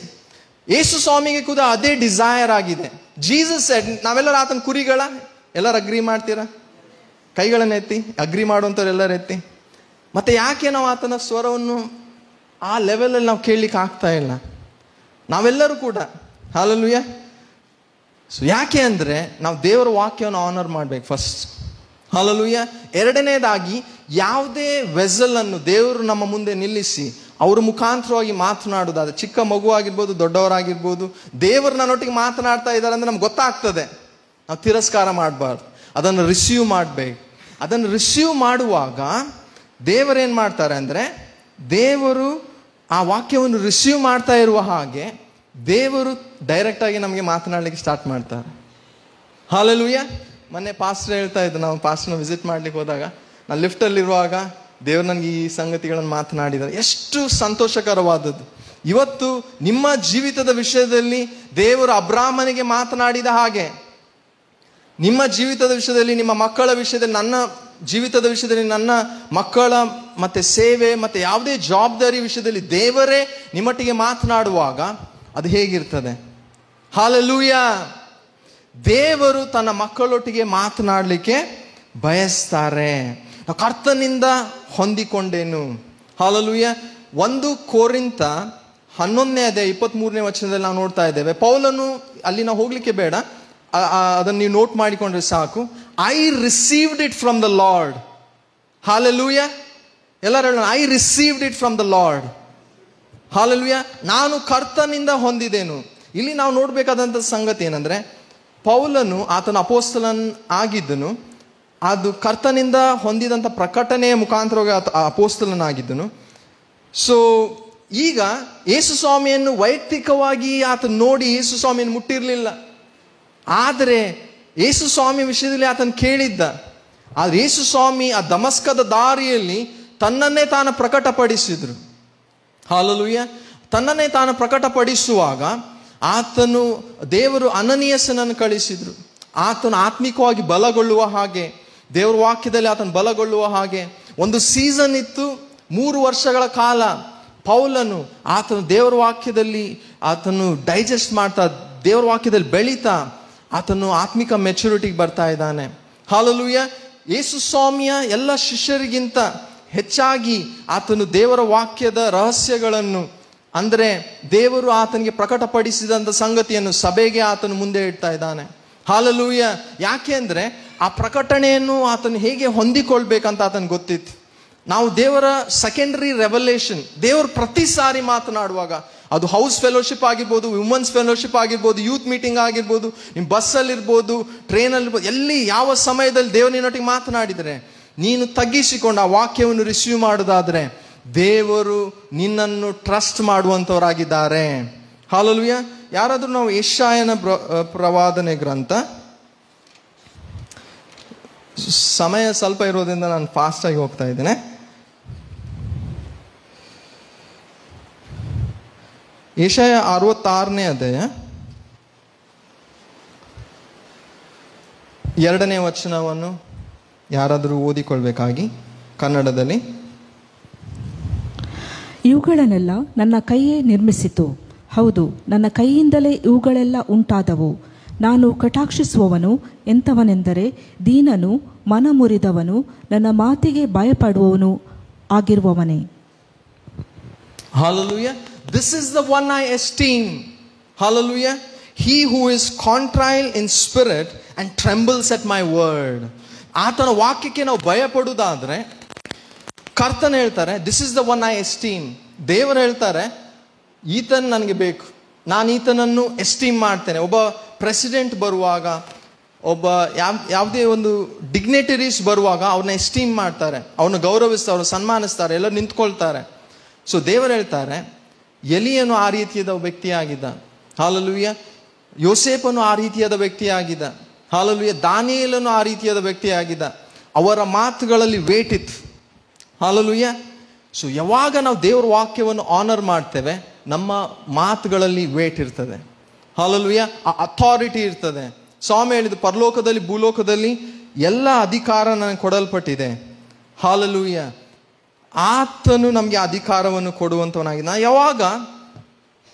Speaker 1: ಯೇಸು ಸ್ವಾಮಿಗೆ ಕೂಡ ಅದೇ ಡಿಸೈರ್ ಆಗಿದೆ. ಜೀಸಸ್ ಸೆಡ್, ನಾವೆಲ್ಲರೂ ಆತನ ಕುರಿಗಳ, ಎಲ್ಲರೂ ಅಗ್ರಿ ಮಾಡ್ತೀರಾ? ಕೈಗಳನ್ನ ಎತ್ತಿ, ಅಗ್ರಿ ಮಾಡುವಂಥವ್ರು ಎಲ್ಲರೂ ಎತ್ತಿ. ಮತ್ತೆ ಯಾಕೆ ನಾವು ಆತನ ಸ್ವರವನ್ನು ಆ ಲೆವೆಲಲ್ಲಿ ನಾವು ಕೇಳಲಿಕ್ಕೆ ಆಗ್ತಾ ಇಲ್ಲ? ನಾವೆಲ್ಲರೂ ಕೂಡ ಹಲ್ಲೆಲೂಯಾ. ಸೊ ಯಾಕೆ ಅಂದರೆ ನಾವು ದೇವರ ವಾಕ್ಯವನ್ನು ಆನರ್ ಮಾಡ್ಬೇಕು ಫಸ್ಟ್. ಹಲ್ಲೆಲೂಯಾ. ಎರಡನೇದಾಗಿ, ಯಾವುದೇ ವೆಸಲ್ ಅನ್ನು ದೇವರು ನಮ್ಮ ಮುಂದೆ ನಿಲ್ಲಿಸಿ ಅವ್ರ ಮುಖಾಂತರವಾಗಿ ಮಾತನಾಡೋದಾದ್ರೆ, ಚಿಕ್ಕ ಮಗು ಆಗಿರ್ಬೋದು, ದೊಡ್ಡವರಾಗಿರ್ಬೋದು, ದೇವರು ನನ್ನೊಟ್ಟಿಗೆ ಮಾತನಾಡ್ತಾ ಇದ್ದಾರೆ ಅಂದರೆ ನಮ್ಗೆ ಗೊತ್ತಾಗ್ತದೆ. ನಾವು ತಿರಸ್ಕಾರ ಮಾಡಬಾರ್ದು, ಅದನ್ನು ರಿಸೀವ್ ಮಾಡಬೇಕು. ಅದನ್ನು ರಿಸೀವ್ ಮಾಡುವಾಗ ದೇವರೇನು ಮಾಡ್ತಾರೆ ಅಂದರೆ, ದೇವರು ಆ ವಾಕ್ಯವನ್ನು ರಿಸೀವ್ ಮಾಡ್ತಾ ಇರುವ ಹಾಗೆ ದೇವರು ಡೈರೆಕ್ಟಾಗಿ ನಮಗೆ ಮಾತನಾಡಲಿಕ್ಕೆ ಸ್ಟಾರ್ಟ್ ಮಾಡ್ತಾರೆ. ಹಲ್ಲೆಲೂಯಾ. ಮೊನ್ನೆ ಪಾಸ್ಟರ್ ಹೇಳ್ತಾ ಇದ್ದು, ನಾವು ಪಾಸ್ಟರ್ನ ವಿಸಿಟ್ ಮಾಡ್ಲಿಕ್ಕೆ ಹೋದಾಗ, ನಾನು ಲಿಫ್ಟಲ್ಲಿರುವಾಗ ದೇವರು ನನಗೆ ಈ ಸಂಗತಿಗಳನ್ನು ಮಾತನಾಡಿದ್ದಾರೆ. ಎಷ್ಟು ಸಂತೋಷಕರವಾದದ್ದು. ಇವತ್ತು ನಿಮ್ಮ ಜೀವಿತದ ವಿಷಯದಲ್ಲಿ ದೇವರು ಅಬ್ರಾಮನಿಗೆ ಮಾತನಾಡಿದ ಹಾಗೆ, ನಿಮ್ಮ ಜೀವಿತದ ವಿಷಯದಲ್ಲಿ, ನಿಮ್ಮ ಮಕ್ಕಳ ವಿಷಯದಲ್ಲಿ, ನನ್ನ ಜೀವಿತದ ವಿಷಯದಲ್ಲಿ, ನನ್ನ ಮಕ್ಕಳ ಮತ್ತೆ ಸೇವೆ ಮತ್ತೆ ಯಾವುದೇ ಜವಾಬ್ದಾರಿ ವಿಷಯದಲ್ಲಿ ದೇವರೇ ನಿಮ್ಮೊಟ್ಟಿಗೆ ಮಾತನಾಡುವಾಗ ಅದು ಹೇಗಿರ್ತದೆ? ಹಲ್ಲೆಲೂಯಾ. ದೇವರು ತನ್ನ ಮಕ್ಕಳೊಟ್ಟಿಗೆ ಮಾತನಾಡಲಿಕ್ಕೆ ಬಯಸ್ತಾರೆ. ಕರ್ತನಿಂದ ಹೊಂದಿಕೊಂಡೇನು. ಹಲ್ಲೆಲೂಯಾ. 1 ಕೊರಿಂಥ 11:23 ನಾವು ನೋಡ್ತಾ ಇದ್ದೇವೆ. ಪೌಲನು, ಅಲ್ಲಿ ನಾವು ಹೋಗ್ಲಿಕ್ಕೆ ಬೇಡ, ಅದನ್ನು ನೀವು ನೋಟ್ ಮಾಡಿಕೊಂಡ್ರೆ ಸಾಕು. I received it from the Lord. Hallelujah. ಎಲ್ಲರೂ ಹೇಳೋಣ, I received it from the Lord. Hallelujah. ನಾನು ಕರ್ತನಿಂದ ಹೊಂದಿದ್ದೇನು. ಇಲ್ಲಿ ನಾವು ನೋಡ್ಬೇಕಾದಂಥ ಸಂಗತಿ ಏನಂದ್ರೆ, ಪೌಲನು ಆತನ ಅಪೋಸ್ತಲನ್ ಆಗಿದ್ದನು, ಅದು ಕರ್ತನಿಂದ ಹೊಂದಿದಂಥ ಪ್ರಕಟಣೆಯ ಮುಖಾಂತರವಾಗಿ ಅಪೋಸ್ತಲನಾಗಿದ್ದನು. ಸೊ ಈಗ ಯೇಸು ಸ್ವಾಮಿಯನ್ನು ವೈಯಕ್ತಿಕವಾಗಿ ಆತ ನೋಡಿ ಯೇಸು ಸ್ವಾಮಿಯನ್ನು ಮುಟ್ಟಿರಲಿಲ್ಲ, ಆದರೆ ಯೇಸು ಸ್ವಾಮಿ ವಿಷಯದಲ್ಲಿ ಆತನ ಕೇಳಿದ್ದ. ಆದರೆ ಯೇಸು ಸ್ವಾಮಿ ಆ ದಮಸ್ಕದ ದಾರಿಯಲ್ಲಿ ತನ್ನನ್ನೇ ತಾನು ಪ್ರಕಟಪಡಿಸಿದ್ರು. ಹಲ್ಲೆಲೂಯಾ. ತನ್ನನ್ನೇ ತಾನು ಪ್ರಕಟಪಡಿಸುವಾಗ ಆತನು, ದೇವರು ಅನನೀಯಸನನ್ನು ಕಳಿಸಿದ್ರು. ಆತನು ಆತ್ಮಿಕವಾಗಿ ಬಲಗೊಳ್ಳುವ ಹಾಗೆ, ದೇವರ ವಾಕ್ಯದಲ್ಲಿ ಆತನು ಬಲಗೊಳ್ಳುವ ಹಾಗೆ ಒಂದು ಸೀಸನ್ ಇತ್ತು. 3 ವರ್ಷಗಳ ಕಾಲ ಪೌಲನು ಆತನು ದೇವರ ವಾಕ್ಯದಲ್ಲಿ ಆತನು ಡೈಜೆಸ್ಟ್ ಮಾಡ್ತಾ, ದೇವರ ವಾಕ್ಯದಲ್ಲಿ ಬೆಳೀತಾ ಆತನು ಆತ್ಮಿಕ ಮೆಚುರಿಟಿಗೆ ಬರ್ತಾ ಇದ್ದಾನೆ. ಹಲ್ಲೆಲೂಯಾ. ಯೇಸು ಸ್ವಾಮಿಯ ಎಲ್ಲ ಶಿಷ್ಯರಿಗಿಂತ ಹೆಚ್ಚಾಗಿ ಆತನು ದೇವರ ವಾಕ್ಯದ ರಹಸ್ಯಗಳನ್ನು, ಅಂದರೆ ದೇವರು ಆತನಿಗೆ ಪ್ರಕಟಪಡಿಸಿದಂಥ ಸಂಗತಿಯನ್ನು ಸಭೆಗೆ ಆತನು ಮುಂದೆ ಇಡ್ತಾ ಇದ್ದಾನೆ. ಹಲ್ಲೆಲೂಯಾ. ಯಾಕೆ ಅಂದರೆ ಆ ಪ್ರಕಟಣೆಯನ್ನು ಆತನು ಹೇಗೆ ಹೊಂದಿಕೊಳ್ಬೇಕಂತ ಆತನಿಗೆ ಗೊತ್ತಿತ್ತು. ನಾವು ದೇವರ ಸೆಕೆಂಡರಿ ರೆವಲೇಷನ್, ದೇವರು ಪ್ರತಿ ಸಾರಿ ಮಾತನಾಡುವಾಗ, ಅದು ಹೌಸ್ ಫೆಲೋಶಿಪ್ ಆಗಿರ್ಬೋದು, ವುಮೆನ್ಸ್ ಫೆಲೋಶಿಪ್ ಆಗಿರ್ಬೋದು, ಯೂತ್ ಮೀಟಿಂಗ್ ಆಗಿರ್ಬೋದು, ನಿಮ್ಮ ಬಸ್ಸಲ್ಲಿರ್ಬೋದು, ಟ್ರೈನಲ್ಲಿರ್ಬೋದು, ಎಲ್ಲಿ ಯಾವ ಸಮಯದಲ್ಲಿ ದೇವರು ನಿನ್ನೊಟ್ಟಿಗೆ ಮಾತನಾಡಿದರೆ ನೀನು ತಗ್ಗಿಸಿಕೊಂಡು ಆ ವಾಕ್ಯವನ್ನು ರಿಸೀವ್ ಮಾಡೋದಾದರೆ ದೇವರು ನಿನ್ನನ್ನು ಟ್ರಸ್ಟ್ ಮಾಡುವಂಥವರಾಗಿದ್ದಾರೆ. ಹಲ್ಲೆಲೂಯಾ. ಯಾರಾದರೂ ನಾವು ಯೆಶಾಯನ ಪ್ರವಾದನೆ ಗ್ರಂಥ, ಸಮಯ ಸ್ವಲ್ಪ ಇರೋದ್ರಿಂದ ನಾನು ಫಾಸ್ಟಾಗಿ ಹೋಗ್ತಾ ಇದ್ದೇನೆ. ಯೆಶಾಯ 66ನೇ ಅಧ್ಯಾಯ 2ನೇ ವಚನವನ್ನು ಯಾರಾದರೂ ಓದಿಕೊಳ್ಬೇಕಾಗಿ ಕನ್ನಡದಲ್ಲಿ.
Speaker 2: ಇವುಗಳನ್ನೆಲ್ಲ ನನ್ನ ಕೈಯೇ ನಿರ್ಮಿಸಿತು, ಹೌದು ನನ್ನ ಕೈಯಿಂದಲೇ ಇವುಗಳೆಲ್ಲ ಉಂಟಾದವು. ನಾನು ಕಟಾಕ್ಷಿಸುವವನು ಎಂಥವನೆಂದರೆ ದೀನನು, ಮನಮುರಿದವನು, ನನ್ನ ಮಾತಿಗೆ ಭಯಪಡುವವನು ಆಗಿರುವವನೇ.
Speaker 1: Hallelujah. This is the one I esteem. Hallelujah. He who is contrite in spirit and trembles at my word. ಆತನ ವಾಕ್ಯಕ್ಕೆ ನಾವು ಭಯಪಡುವುದಾದ್ರೆ, ಕರ್ತನ ಹೇಳ್ತಾರೆ this is the one I esteem. ದೇವರು ಹೇಳ್ತಾರೆ ಈತನ್ ನನಗೆ ಬೇಕು, ನಾನು ಈತನನ್ನು ಎಸ್ಟೀಮ್ ಮಾಡ್ತೇನೆ. ಒಬ್ಬ ಪ್ರೆಸಿಡೆಂಟ್ ಬರುವಾಗ, ಒಬ್ಬ ಯಾವುದೇ ಒಂದು ಡಿಗ್ನೇಟರೀಸ್ ಬರುವಾಗ ಅವ್ರನ್ನ ಎಸ್ಟೀಮ್ ಮಾಡ್ತಾರೆ, ಅವ್ರನ್ನ ಗೌರವಿಸ್ತಾರೆ, ಅವ್ರನ್ನ ಸನ್ಮಾನಿಸ್ತಾರೆ, ಎಲ್ಲ ನಿಂತ್ಕೊಳ್ತಾರೆ. ಸೊ ದೇವರು ಹೇಳ್ತಾರೆ ಎಲಿಯನು ಆ ರೀತಿಯಾದ ವ್ಯಕ್ತಿಯಾಗಿದ್ದ. ಹಲ್ಲೆಲೂಯಾ. ಯೋಸೇಫನು ಆ ರೀತಿಯಾದ ವ್ಯಕ್ತಿಯಾಗಿದ್ದ. ಹಲ್ಲೆಲೂಯಾ. ದಾನಿಯೇಲನು ಆ ರೀತಿಯಾದ ವ್ಯಕ್ತಿಯಾಗಿದ್ದ. ಅವರ ಮಾತುಗಳಲ್ಲಿ ವೇಟ್ ಇತ್ತು. ಹಲ್ಲೆಲೂಯಾ. ಸೊ ಯಾವಾಗ ನಾವು ದೇವರ ವಾಕ್ಯವನ್ನು ಆನರ್ ಮಾಡ್ತೇವೆ, ನಮ್ಮ ಮಾತುಗಳಲ್ಲಿ ವೇಟ್ ಇರ್ತದೆ. ಹಲ್ಲೆಲೂಯಾ. ಆ ಅಥಾರಿಟಿ ಇರ್ತದೆ. ಸ್ವಾಮಿ ಹೇಳಿದ್ದು, ಪರಲೋಕದಲ್ಲಿ ಭೂಲೋಕದಲ್ಲಿ ಎಲ್ಲ ಅಧಿಕಾರ ನನಗೆ ಕೊಡಲ್ಪಟ್ಟಿದೆ. ಹಾಲೆಲೂಯ. ಆತನು ನಮಗೆ ಅಧಿಕಾರವನ್ನು ಕೊಡುವಂಥವನಾಗಿ ಯಾವಾಗ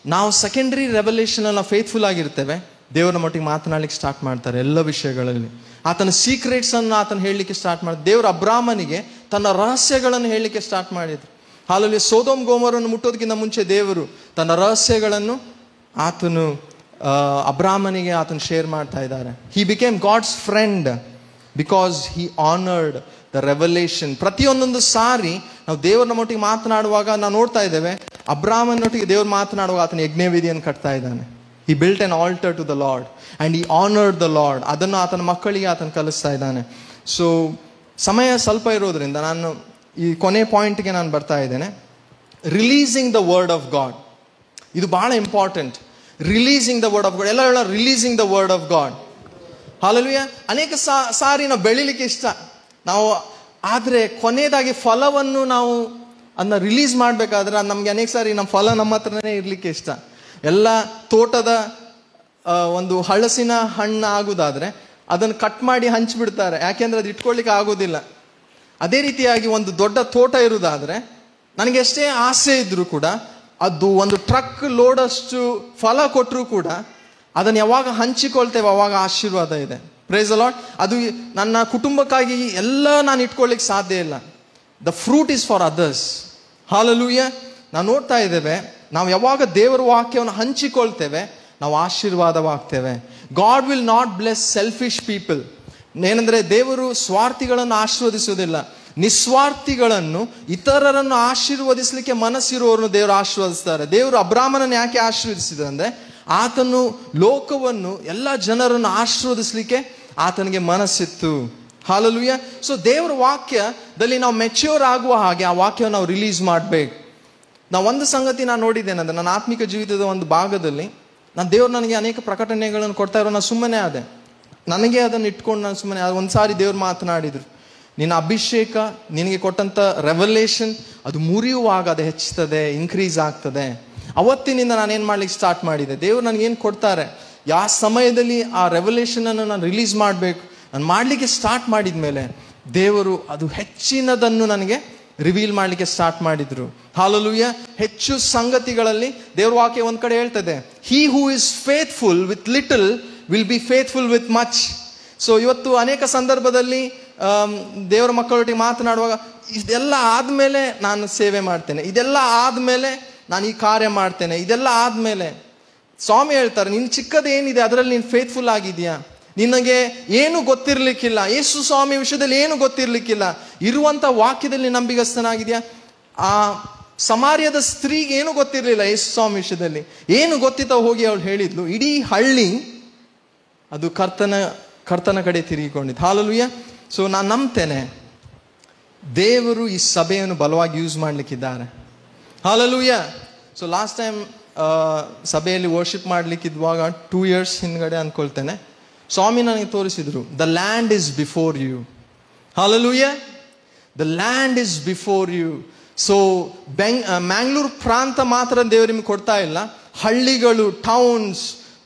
Speaker 1: ನಾವು ಸೆಕೆಂಡರಿ ರೆವಲ್ಯೂಷನ್ ನಾವು ಫೇತ್ಫುಲ್ ಆಗಿರ್ತೇವೆ, ದೇವರ ಮಟ್ಟಿಗೆ ಮಾತನಾಡಲಿಕ್ಕೆ ಸ್ಟಾರ್ಟ್ ಮಾಡ್ತಾರೆ ಎಲ್ಲ ವಿಷಯಗಳಲ್ಲಿ. ಆತನ ಸೀಕ್ರೆಟ್ಸ್ ಅನ್ನು ಆತನ ಹೇಳಲಿಕ್ಕೆ ಸ್ಟಾರ್ಟ್ ಮಾಡಿದ್ರು. ದೇವರು ಅಬ್ರಾಮನಿಗೆ ತನ್ನ ರಹಸ್ಯಗಳನ್ನು ಹೇಳಲಿಕ್ಕೆ ಸ್ಟಾರ್ಟ್ ಮಾಡಿದ್ರು. ಹಾಲೆಲೂಯ. ಸೊದೋಮ್ ಗೊಮೋರನ್ನು ಮುಟ್ಟೋದಕ್ಕಿಂತ ಮುಂಚೆ ದೇವರು ತನ್ನ ರಹಸ್ಯಗಳನ್ನು ಆತನು ಅಬ್ರಾಮನಿಗೆ ಆತನು ಶೇರ್ ಮಾಡ್ತಾ ಇದ್ದಾರೆ. He became God's friend because he honoured the revelation. ಪ್ರತಿಯೊಂದೊಂದು ಸಾರಿ ನಾವು ದೇವರ ಮಟ್ಟಿಗೆ ಮಾತನಾಡುವಾಗ ನಾವು ನೋಡ್ತಾ ಇದ್ದೇವೆ, ಅಬ್ರಾಮನೊಟ್ಟಿಗೆ ದೇವರು ಮಾತನಾಡುವಾಗ ಆತನ ಯಜ್ಞವೇದಿಯನ್ನು ಕಟ್ತಾ ಇದ್ದಾನೆ. He built an altar to the Lord and he honored the Lord. ಅದನ್ನು ಆತನ ಮಕ್ಕಳಿಗೆ ಆತನು ಕಲಿಸ್ತಾ ಇದ್ದಾನೆ. ಸೊ ಸಮಯ ಸ್ವಲ್ಪ ಇರೋದ್ರಿಂದ ನಾನು ಈ ಕೊನೆ ಪಾಯಿಂಟ್ಗೆ ನಾನು ಬರ್ತಾ ಇದ್ದೇನೆ. Releasing the word of God, ಇದು ಬಹಳ important. Releasing the word of God. ಎಲ್ಲ releasing the word of God. Hallelujah. ಅನೇಕ ಸಾರಿ ನಾವು ಬೆಳಿಲಿಕ್ಕೆ ಇಷ್ಟ ನಾವು, ಆದರೆ ಕೊನೆಯದಾಗಿ ಫಲವನ್ನು ನಾವು ಅದನ್ನ ರಿಲೀಸ್ ಮಾಡಬೇಕಾದ್ರೆ ನಮಗೆ ಅನೇಕ ಸಾರಿ ನಮ್ಮ ಫಲ ನಮ್ಮ ಹತ್ರನೇ ಇರಲಿಕ್ಕೆ ಇಷ್ಟ. ಎಲ್ಲ ತೋಟದ ಒಂದು ಹಳಸಿನ ಹಣ್ಣು ಆಗುದಾದ್ರೆ ಅದನ್ನು ಕಟ್ ಮಾಡಿ ಹಂಚಿಬಿಡ್ತಾರೆ, ಯಾಕೆಂದ್ರೆ ಅದು ಇಟ್ಕೊಳ್ಳಿಕ್ಕೆ ಆಗೋದಿಲ್ಲ. ಅದೇ ರೀತಿಯಾಗಿ ಒಂದು ದೊಡ್ಡ ತೋಟ ಇರುವುದಾದ್ರೆ ನನಗೆ ಎಷ್ಟೇ ಆಸೆ ಇದ್ರೂ ಕೂಡ ಅದು ಒಂದು ಟ್ರಕ್ ಲೋಡಷ್ಟು ಫಲ ಕೊಟ್ಟರೂ ಕೂಡ ಅದನ್ನು ಯಾವಾಗ ಹಂಚಿಕೊಳ್ತೇವೆ ಅವಾಗ ಆಶೀರ್ವಾದ ಇದೆ. Praise the Lord. ಅದು ನನ್ನ ಕುಟುಂಬಕ್ಕಾಗಿ ಎಲ್ಲ ನಾನು ಇಟ್ಕೊಳ್ಳಿಕ್ಕೆ ಸಾಧ್ಯ ಇಲ್ಲ. The fruit is for others. Hallelujah. ನಾವು ನೋಡ್ತಾ ಇದ್ದೇವೆ, ನಾವು ಯಾವಾಗ ದೇವರ ವಾಕ್ಯವನ್ನು ಹಂಚಿಕೊಳ್ತೇವೆ ನಾವು ಆಶೀರ್ವಾದವಾಗ್ತೇವೆ. God will not bless selfish people. ಏನಂದ್ರೆ ದೇವರು ಸ್ವಾರ್ಥಿಗಳನ್ನು ಆಶೀರ್ವದಿಸುವುದಿಲ್ಲ, ನಿಸ್ವಾರ್ಥಿಗಳನ್ನು, ಇತರರನ್ನು ಆಶೀರ್ವದಿಸಲಿಕ್ಕೆ ಮನಸ್ಸಿರುವವರನ್ನು ದೇವರು ಆಶೀರ್ವದಿಸ್ತಾರೆ. ದೇವರು ಅಬ್ರಾಮನನ್ನು ಯಾಕೆ ಆಶೀರ್ವದಿಸಿದ ಅಂದ್ರೆ ಆತನು ಲೋಕವನ್ನು ಎಲ್ಲ ಜನರನ್ನು ಆಶೀರ್ವದಿಸಲಿಕ್ಕೆ ಆತನಿಗೆ ಮನಸ್ಸಿತ್ತು. ಹಾಲೆಲೂಯ. ಸೊ ದೇವರ ವಾಕ್ಯದಲ್ಲಿ ನಾವು ಮೆಚ್ಯೂರ್ ಆಗುವ ಹಾಗೆ ಆ ವಾಕ್ಯವನ್ನು ನಾವು ರಿಲೀಸ್ ಮಾಡಬೇಕು. ನಾವು ಒಂದು ಸಂಗತಿ ನಾನು ನೋಡಿದ್ದೇನೆ ಅಂದ್ರೆ ನನ್ನ ಆತ್ಮಿಕ ಜೀವಿತದ ಒಂದು ಭಾಗದಲ್ಲಿ ದೇವರು ನನಗೆ ಅನೇಕ ಪ್ರಕಟಣೆಗಳನ್ನು ಕೊಡ್ತಾ ಇರೋ ನಾನು ಸುಮ್ಮನೆ ಆದೆ. ನನಗೆ ಅದನ್ನು ಇಟ್ಕೊಂಡು ನಾನು ಸುಮ್ಮನೆ ಒಂದು ಸಾರಿ ದೇವ್ರು ಮಾತನಾಡಿದ್ರು, ನಿನ್ನ ಅಭಿಷೇಕ ನಿನಗೆ ಕೊಟ್ಟಂತ ರೆವಲ್ಯೂಷನ್ ಅದು ಮುರಿಯುವಾಗ ಅದು ಹೆಚ್ಚುತ್ತದೆ, ಇನ್ಕ್ರೀಸ್ ಆಗ್ತದೆ. ಅವತ್ತಿನಿಂದ ನಾನೇನು ಮಾಡ್ಲಿಕ್ಕೆ ಸ್ಟಾರ್ಟ್ ಮಾಡಿದೆ, ದೇವ್ರು ನನಗೇನು ಕೊಡ್ತಾರೆ ಯಾವ ಸಮಯದಲ್ಲಿ ಆ ರೆವಲ್ಯೂಷನ್ ಅನ್ನು ನಾನು ರಿಲೀಸ್ ಮಾಡಬೇಕು ನಾನು ಮಾಡಲಿಕ್ಕೆ ಸ್ಟಾರ್ಟ್ ಮಾಡಿದ ಮೇಲೆ ದೇವರು ಅದು ಹೆಚ್ಚಿನದನ್ನು ನನಗೆ ರಿವೀಲ್ ಮಾಡಲಿಕ್ಕೆ ಸ್ಟಾರ್ಟ್ ಮಾಡಿದ್ರು. ಹಾಲೆಲೂಯ. ಹೆಚ್ಚು ಸಂಗತಿಗಳಲ್ಲಿ ದೇವ್ರ ವಾಕ್ಯ ಒಂದ್ ಕಡೆ ಹೇಳ್ತದೆ, he who is faithful with little will be faithful with much. So ಇವತ್ತು ಅನೇಕ ಸಂದರ್ಭದಲ್ಲಿ ದೇವರ ಮಕ್ಕಳೊಟ್ಟಿಗೆ ಮಾತನಾಡುವಾಗ ಇದೆಲ್ಲ ಆದ್ಮೇಲೆ ನಾನು ಸೇವೆ ಮಾಡ್ತೇನೆ, ಇದೆಲ್ಲ ಆದ್ಮೇಲೆ ನಾನು ಈ ಕಾರ್ಯ ಮಾಡ್ತೇನೆ, ಇದೆಲ್ಲ ಆದ್ಮೇಲೆ ಸ್ವಾಮಿ ಹೇಳ್ತಾರೆ, ನಿನ್ ಚಿಕ್ಕದೇನಿದೆ ಅದರಲ್ಲಿ ನೀನು ಫೇತ್ಫುಲ್ ಆಗಿದೆಯಾ, ನಿನಗೆ ಏನು ಗೊತ್ತಿರ್ಲಿಕ್ಕಿಲ್ಲ, ಯೇಸು ಸ್ವಾಮಿ ವಿಷಯದಲ್ಲಿ ಏನು ಗೊತ್ತಿರ್ಲಿಕ್ಕಿಲ್ಲ, ಇರುವಂತ ವಾಕ್ಯದಲ್ಲಿ ನಂಬಿಗಸ್ತನಾಗಿದೆಯಾ. ಆ ಸಮಾರ್ಯದ ಸ್ತ್ರೀಗೆ ಏನು ಗೊತ್ತಿರಲಿಲ್ಲ ಯೇಸು ಸ್ವಾಮಿ ವಿಷಯದಲ್ಲಿ, ಏನು ಗೊತ್ತಿತ್ತ ಹೋಗಿ ಅವಳು ಹೇಳಿದ್ಲು, ಇಡೀ ಹಳ್ಳಿ ಅದು ಕರ್ತನ ಕಡೆ ತಿರುಗಿಕೊಂಡಿದ್ದು. ಹಾಲೆಲೂಯ. ಸೊ ನಾನು ನಂಬ್ತೇನೆ ದೇವರು ಈ ಸಭೆಯನ್ನು ಬಲವಾಗಿ ಯೂಸ್ ಮಾಡ್ಲಿಕ್ಕಿದ್ದಾರೆ. ಹಾಲೆಲೂಯ. ಸೊ ಲಾಸ್ಟ್ ಟೈಮ್ ಸಭೆಯಲ್ಲಿ ವರ್ಷಿಪ್ ಮಾಡ್ಲಿಕ್ಕಿದ್ವಾಗ 2 years ಹಿಂದ್ಗಡೆ ಅನ್ಕೊಳ್ತೇನೆ, ಸ್ವಾಮಿ ನನಗೆ ತೋರಿಸಿದ್ರು, the land is before you. Hallelujah. The land is before you. So Mangalore ಪ್ರಾಂತ ಮಾತ್ರ ದೇವರು ನಿಮ್ಗೆ ಕೊಡ್ತಾ ಇಲ್ಲ, ಹಳ್ಳಿಗಳು, ಟೌನ್ಸ್,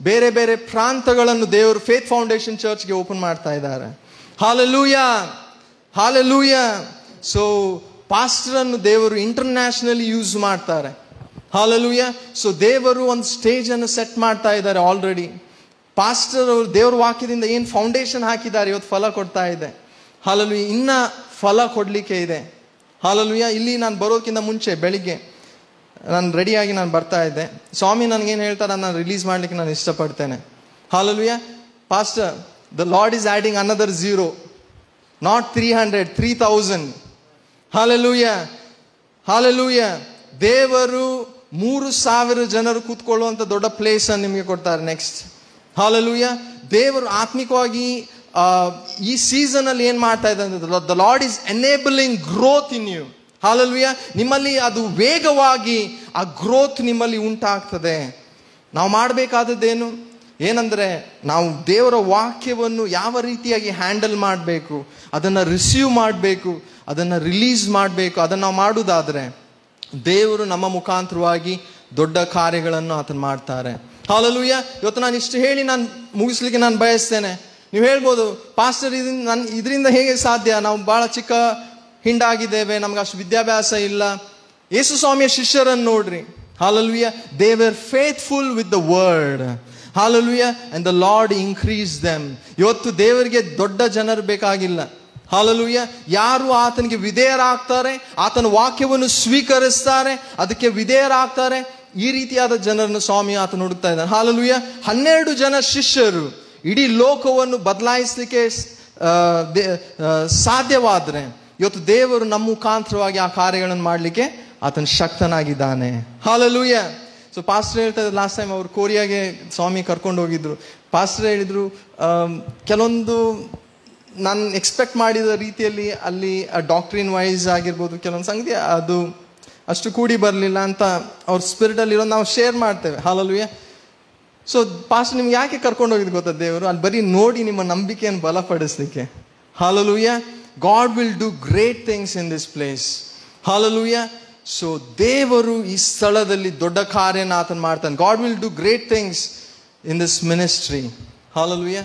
Speaker 1: ಬೇರೆ ಬೇರೆ ಪ್ರಾಂತಗಳನ್ನು ದೇವರು ಫೇತ್ ಫೌಂಡೇಶನ್ ಚರ್ಚ್ಗೆ ಓಪನ್ ಮಾಡ್ತಾ ಇದ್ದಾರೆ. ಹಾಲೆಲೂಯ. ಹಾಲೆಲೂಯ. ಸೊ ಪಾಸ್ಟರ್ ಅನ್ನು ದೇವರು ಇಂಟರ್ನ್ಯಾಷನಲಿ ಯೂಸ್ ಮಾಡ್ತಾರೆ. ಹಾಲೆಲೂಯ. ಸೊ ದೇವರು ಒಂದು ಸ್ಟೇಜ್ ಅನ್ನು ಸೆಟ್ ಮಾಡ್ತಾ ಇದ್ದಾರೆ ಆಲ್ರೆಡಿ. ಪಾಸ್ಟರ್ ಅವರು ದೇವ್ರ ವಾಕ್ಯದಿಂದ ಏನು ಫೌಂಡೇಶನ್ ಹಾಕಿದ್ದಾರೆ ಇವತ್ತು ಫಲ ಕೊಡ್ತಾ ಇದೆ. ಹಾಲೆಲೂಯ. ಇನ್ನ ಫಲ ಕೊಡ್ಲಿಕ್ಕೆ ಇದೆ. ಹಾಲೆಲೂಯ. ಇಲ್ಲಿ ನಾನು ಬರೋದಕ್ಕಿಂತ ಮುಂಚೆ ಬೆಳಿಗ್ಗೆ ನಾನು ರೆಡಿಯಾಗಿ ನಾನು ಬರ್ತಾ ಇದ್ದೆ, ಸ್ವಾಮಿ ನನಗೇನು ಹೇಳ್ತಾರೆ ನಾನು ರಿಲೀಸ್ ಮಾಡ್ಲಿಕ್ಕೆ ನಾನು ಇಷ್ಟಪಡ್ತೇನೆ. Hallelujah. Pastor, the lord is adding another 0, not 300, 3000. Hallelujah. Hallelujah. ದೇವರು 3000 ಜನರು ಕೂತ್ಕೊಳ್ಳುವಂತ ದೊಡ್ಡ ಪ್ಲೇಸ್ ಅನ್ನು ನಿಮಗೆ ಕೊಡ್ತಾರೆ ನೆಕ್ಸ್ಟ್. ಹಾಲೆಲೂಯ. ದೇವರು ಆತ್ಮಿಕವಾಗಿ ಈ ಸೀಸನ್ ಅಲ್ಲಿ ಏನ್ ಮಾಡ್ತಾ ಇದ್ದಾರೆ, the lord is enabling growth in you. Hallelujah. ನಿಮ್ಮಲ್ಲಿ ಅದು ವೇಗವಾಗಿ ಆ ಗ್ರೋತ್ ನಿಮ್ಮಲ್ಲಿ ಉಂಟಾಗ್ತದೆ. ನಾವು ಮಾಡಬೇಕಾದದ್ದೇನು ಏನಂದ್ರೆ, ನಾವು ದೇವರ ವಾಕ್ಯವನ್ನು ಯಾವ ರೀತಿಯಾಗಿ ಹ್ಯಾಂಡಲ್ ಮಾಡಬೇಕು, ಅದನ್ನು ರಿಸೀವ್ ಮಾಡಬೇಕು, ಅದನ್ನು ರಿಲೀಸ್ ಮಾಡಬೇಕು. ಅದನ್ನು ನಾವು ಮಾಡುವುದಾದ್ರೆ ದೇವರು ನಮ್ಮ ಮುಖಾಂತರವಾಗಿ ದೊಡ್ಡ ಕಾರ್ಯಗಳನ್ನು ಆತನು ಮಾಡ್ತಾರೆ. ಹಾಲೆಲೂಯ. ಇವತ್ತು ನಾನು ಇಷ್ಟು ಹೇಳಿ ನಾನು ಮುಗಿಸ್ಲಿಕ್ಕೆ ನಾನು ಬಯಸ್ತೇನೆ. ನೀವು ಹೇಳ್ಬೋದು, ಪಾಸ್ಟರ್ ಇದರಿಂದ ಹೇಗೆ ಸಾಧ್ಯ, ನಾವು ಬಹಳ ಚಿಕ್ಕ ಹಿಂಡಾಗಿದ್ದೇವೆ, ನಮ್ಗೆ ಅಷ್ಟು ವಿದ್ಯಾಭ್ಯಾಸ ಇಲ್ಲ. ಯೇಸು ಸ್ವಾಮಿಯ ಶಿಷ್ಯರನ್ನು ನೋಡ್ರಿ. Hallelujah. They were faithful with the word. Hallelujah. And the Lord increased them. ಇವತ್ತು ದೇವರಿಗೆ ದೊಡ್ಡ ಜನರು ಬೇಕಾಗಿಲ್ಲ. Hallelujah. ಯಾರು ಆತನಿಗೆ ವಿಧೇಯರಾಗ್ತಾರೆ, ಆತನ ವಾಕ್ಯವನ್ನು ಸ್ವೀಕರಿಸ್ತಾರೆ, ಅದಕ್ಕೆ ವಿಧೇಯರಾಗ್ತಾರೆ, ಈ ರೀತಿಯಾದ ಜನರನ್ನು ಸ್ವಾಮಿ ಆತನ ಹುಡುಕ್ತಾ ಇದ್ದಾನೆ. Hallelujah. 12 ಜನ ಶಿಷ್ಯರು ಇಡೀ ಲೋಕವನ್ನು ಬದಲಾಯಿಸಲಿಕ್ಕೆ ಸಾಧ್ಯವಾದ್ರೆ ಇವತ್ತು ದೇವರು ನಮ್ಮ ಮುಖಾಂತರವಾಗಿ ಆ ಕಾರ್ಯಗಳನ್ನು ಮಾಡಲಿಕ್ಕೆ ಆತನ ಶಕ್ತನಾಗಿದ್ದಾನೆ. Hallelujah. ಸೊ ಪಾಸ್ಟರ್ ಹೇಳ್ತಾ ಇದ್ರು, ಲಾಸ್ಟ್ ಟೈಮ್ ಅವರು ಕೊರಿಯಾಗೆ ಸ್ವಾಮಿ ಕರ್ಕೊಂಡು ಹೋಗಿದ್ರು. ಪಾಸ್ಟರ್ ಹೇಳಿದ್ರು, ಕೆಲವೊಂದು ನಾನು ಎಕ್ಸ್ಪೆಕ್ಟ್ ಮಾಡಿದ ರೀತಿಯಲ್ಲಿ ಅಲ್ಲಿ ಡಾಕ್ಟ್ರಿನ್ ವೈಸ್ ಆಗಿರ್ಬೋದು ಕೆಲವೊಂದು ಸಂಗತಿ ಅದು ಅಷ್ಟು ಕೂಡಿ ಬರಲಿಲ್ಲ ಅಂತ ಅವ್ರ ಸ್ಪಿರಿಟಲ್ಲಿ ಇರೋದು ನಾವು ಶೇರ್ ಮಾಡ್ತೇವೆ. Hallelujah. ಸೊ ಪಾಸ್ಟರ್ ನಿಮ್ಗೆ ಯಾಕೆ ಕರ್ಕೊಂಡು ಹೋಗಿದ್ದು ಗೊತ್ತಾ ದೇವರು? ಅಲ್ಲಿ ಬರೀ ನೋಡಿ ನಿಮ್ಮ ನಂಬಿಕೆಯನ್ನು ಬಲಪಡಿಸ್ಲಿಕ್ಕೆ. Hallelujah. God will do great things in this place. Hallelujah. So ದೇವರು ಈ ಸ್ಥಳದಲ್ಲಿ ದೊಡ್ಡ ಕಾರ್ಯನ ಆತನ ಮಾಡ್ತಾನೆ. God will do great things in this ministry. Hallelujah.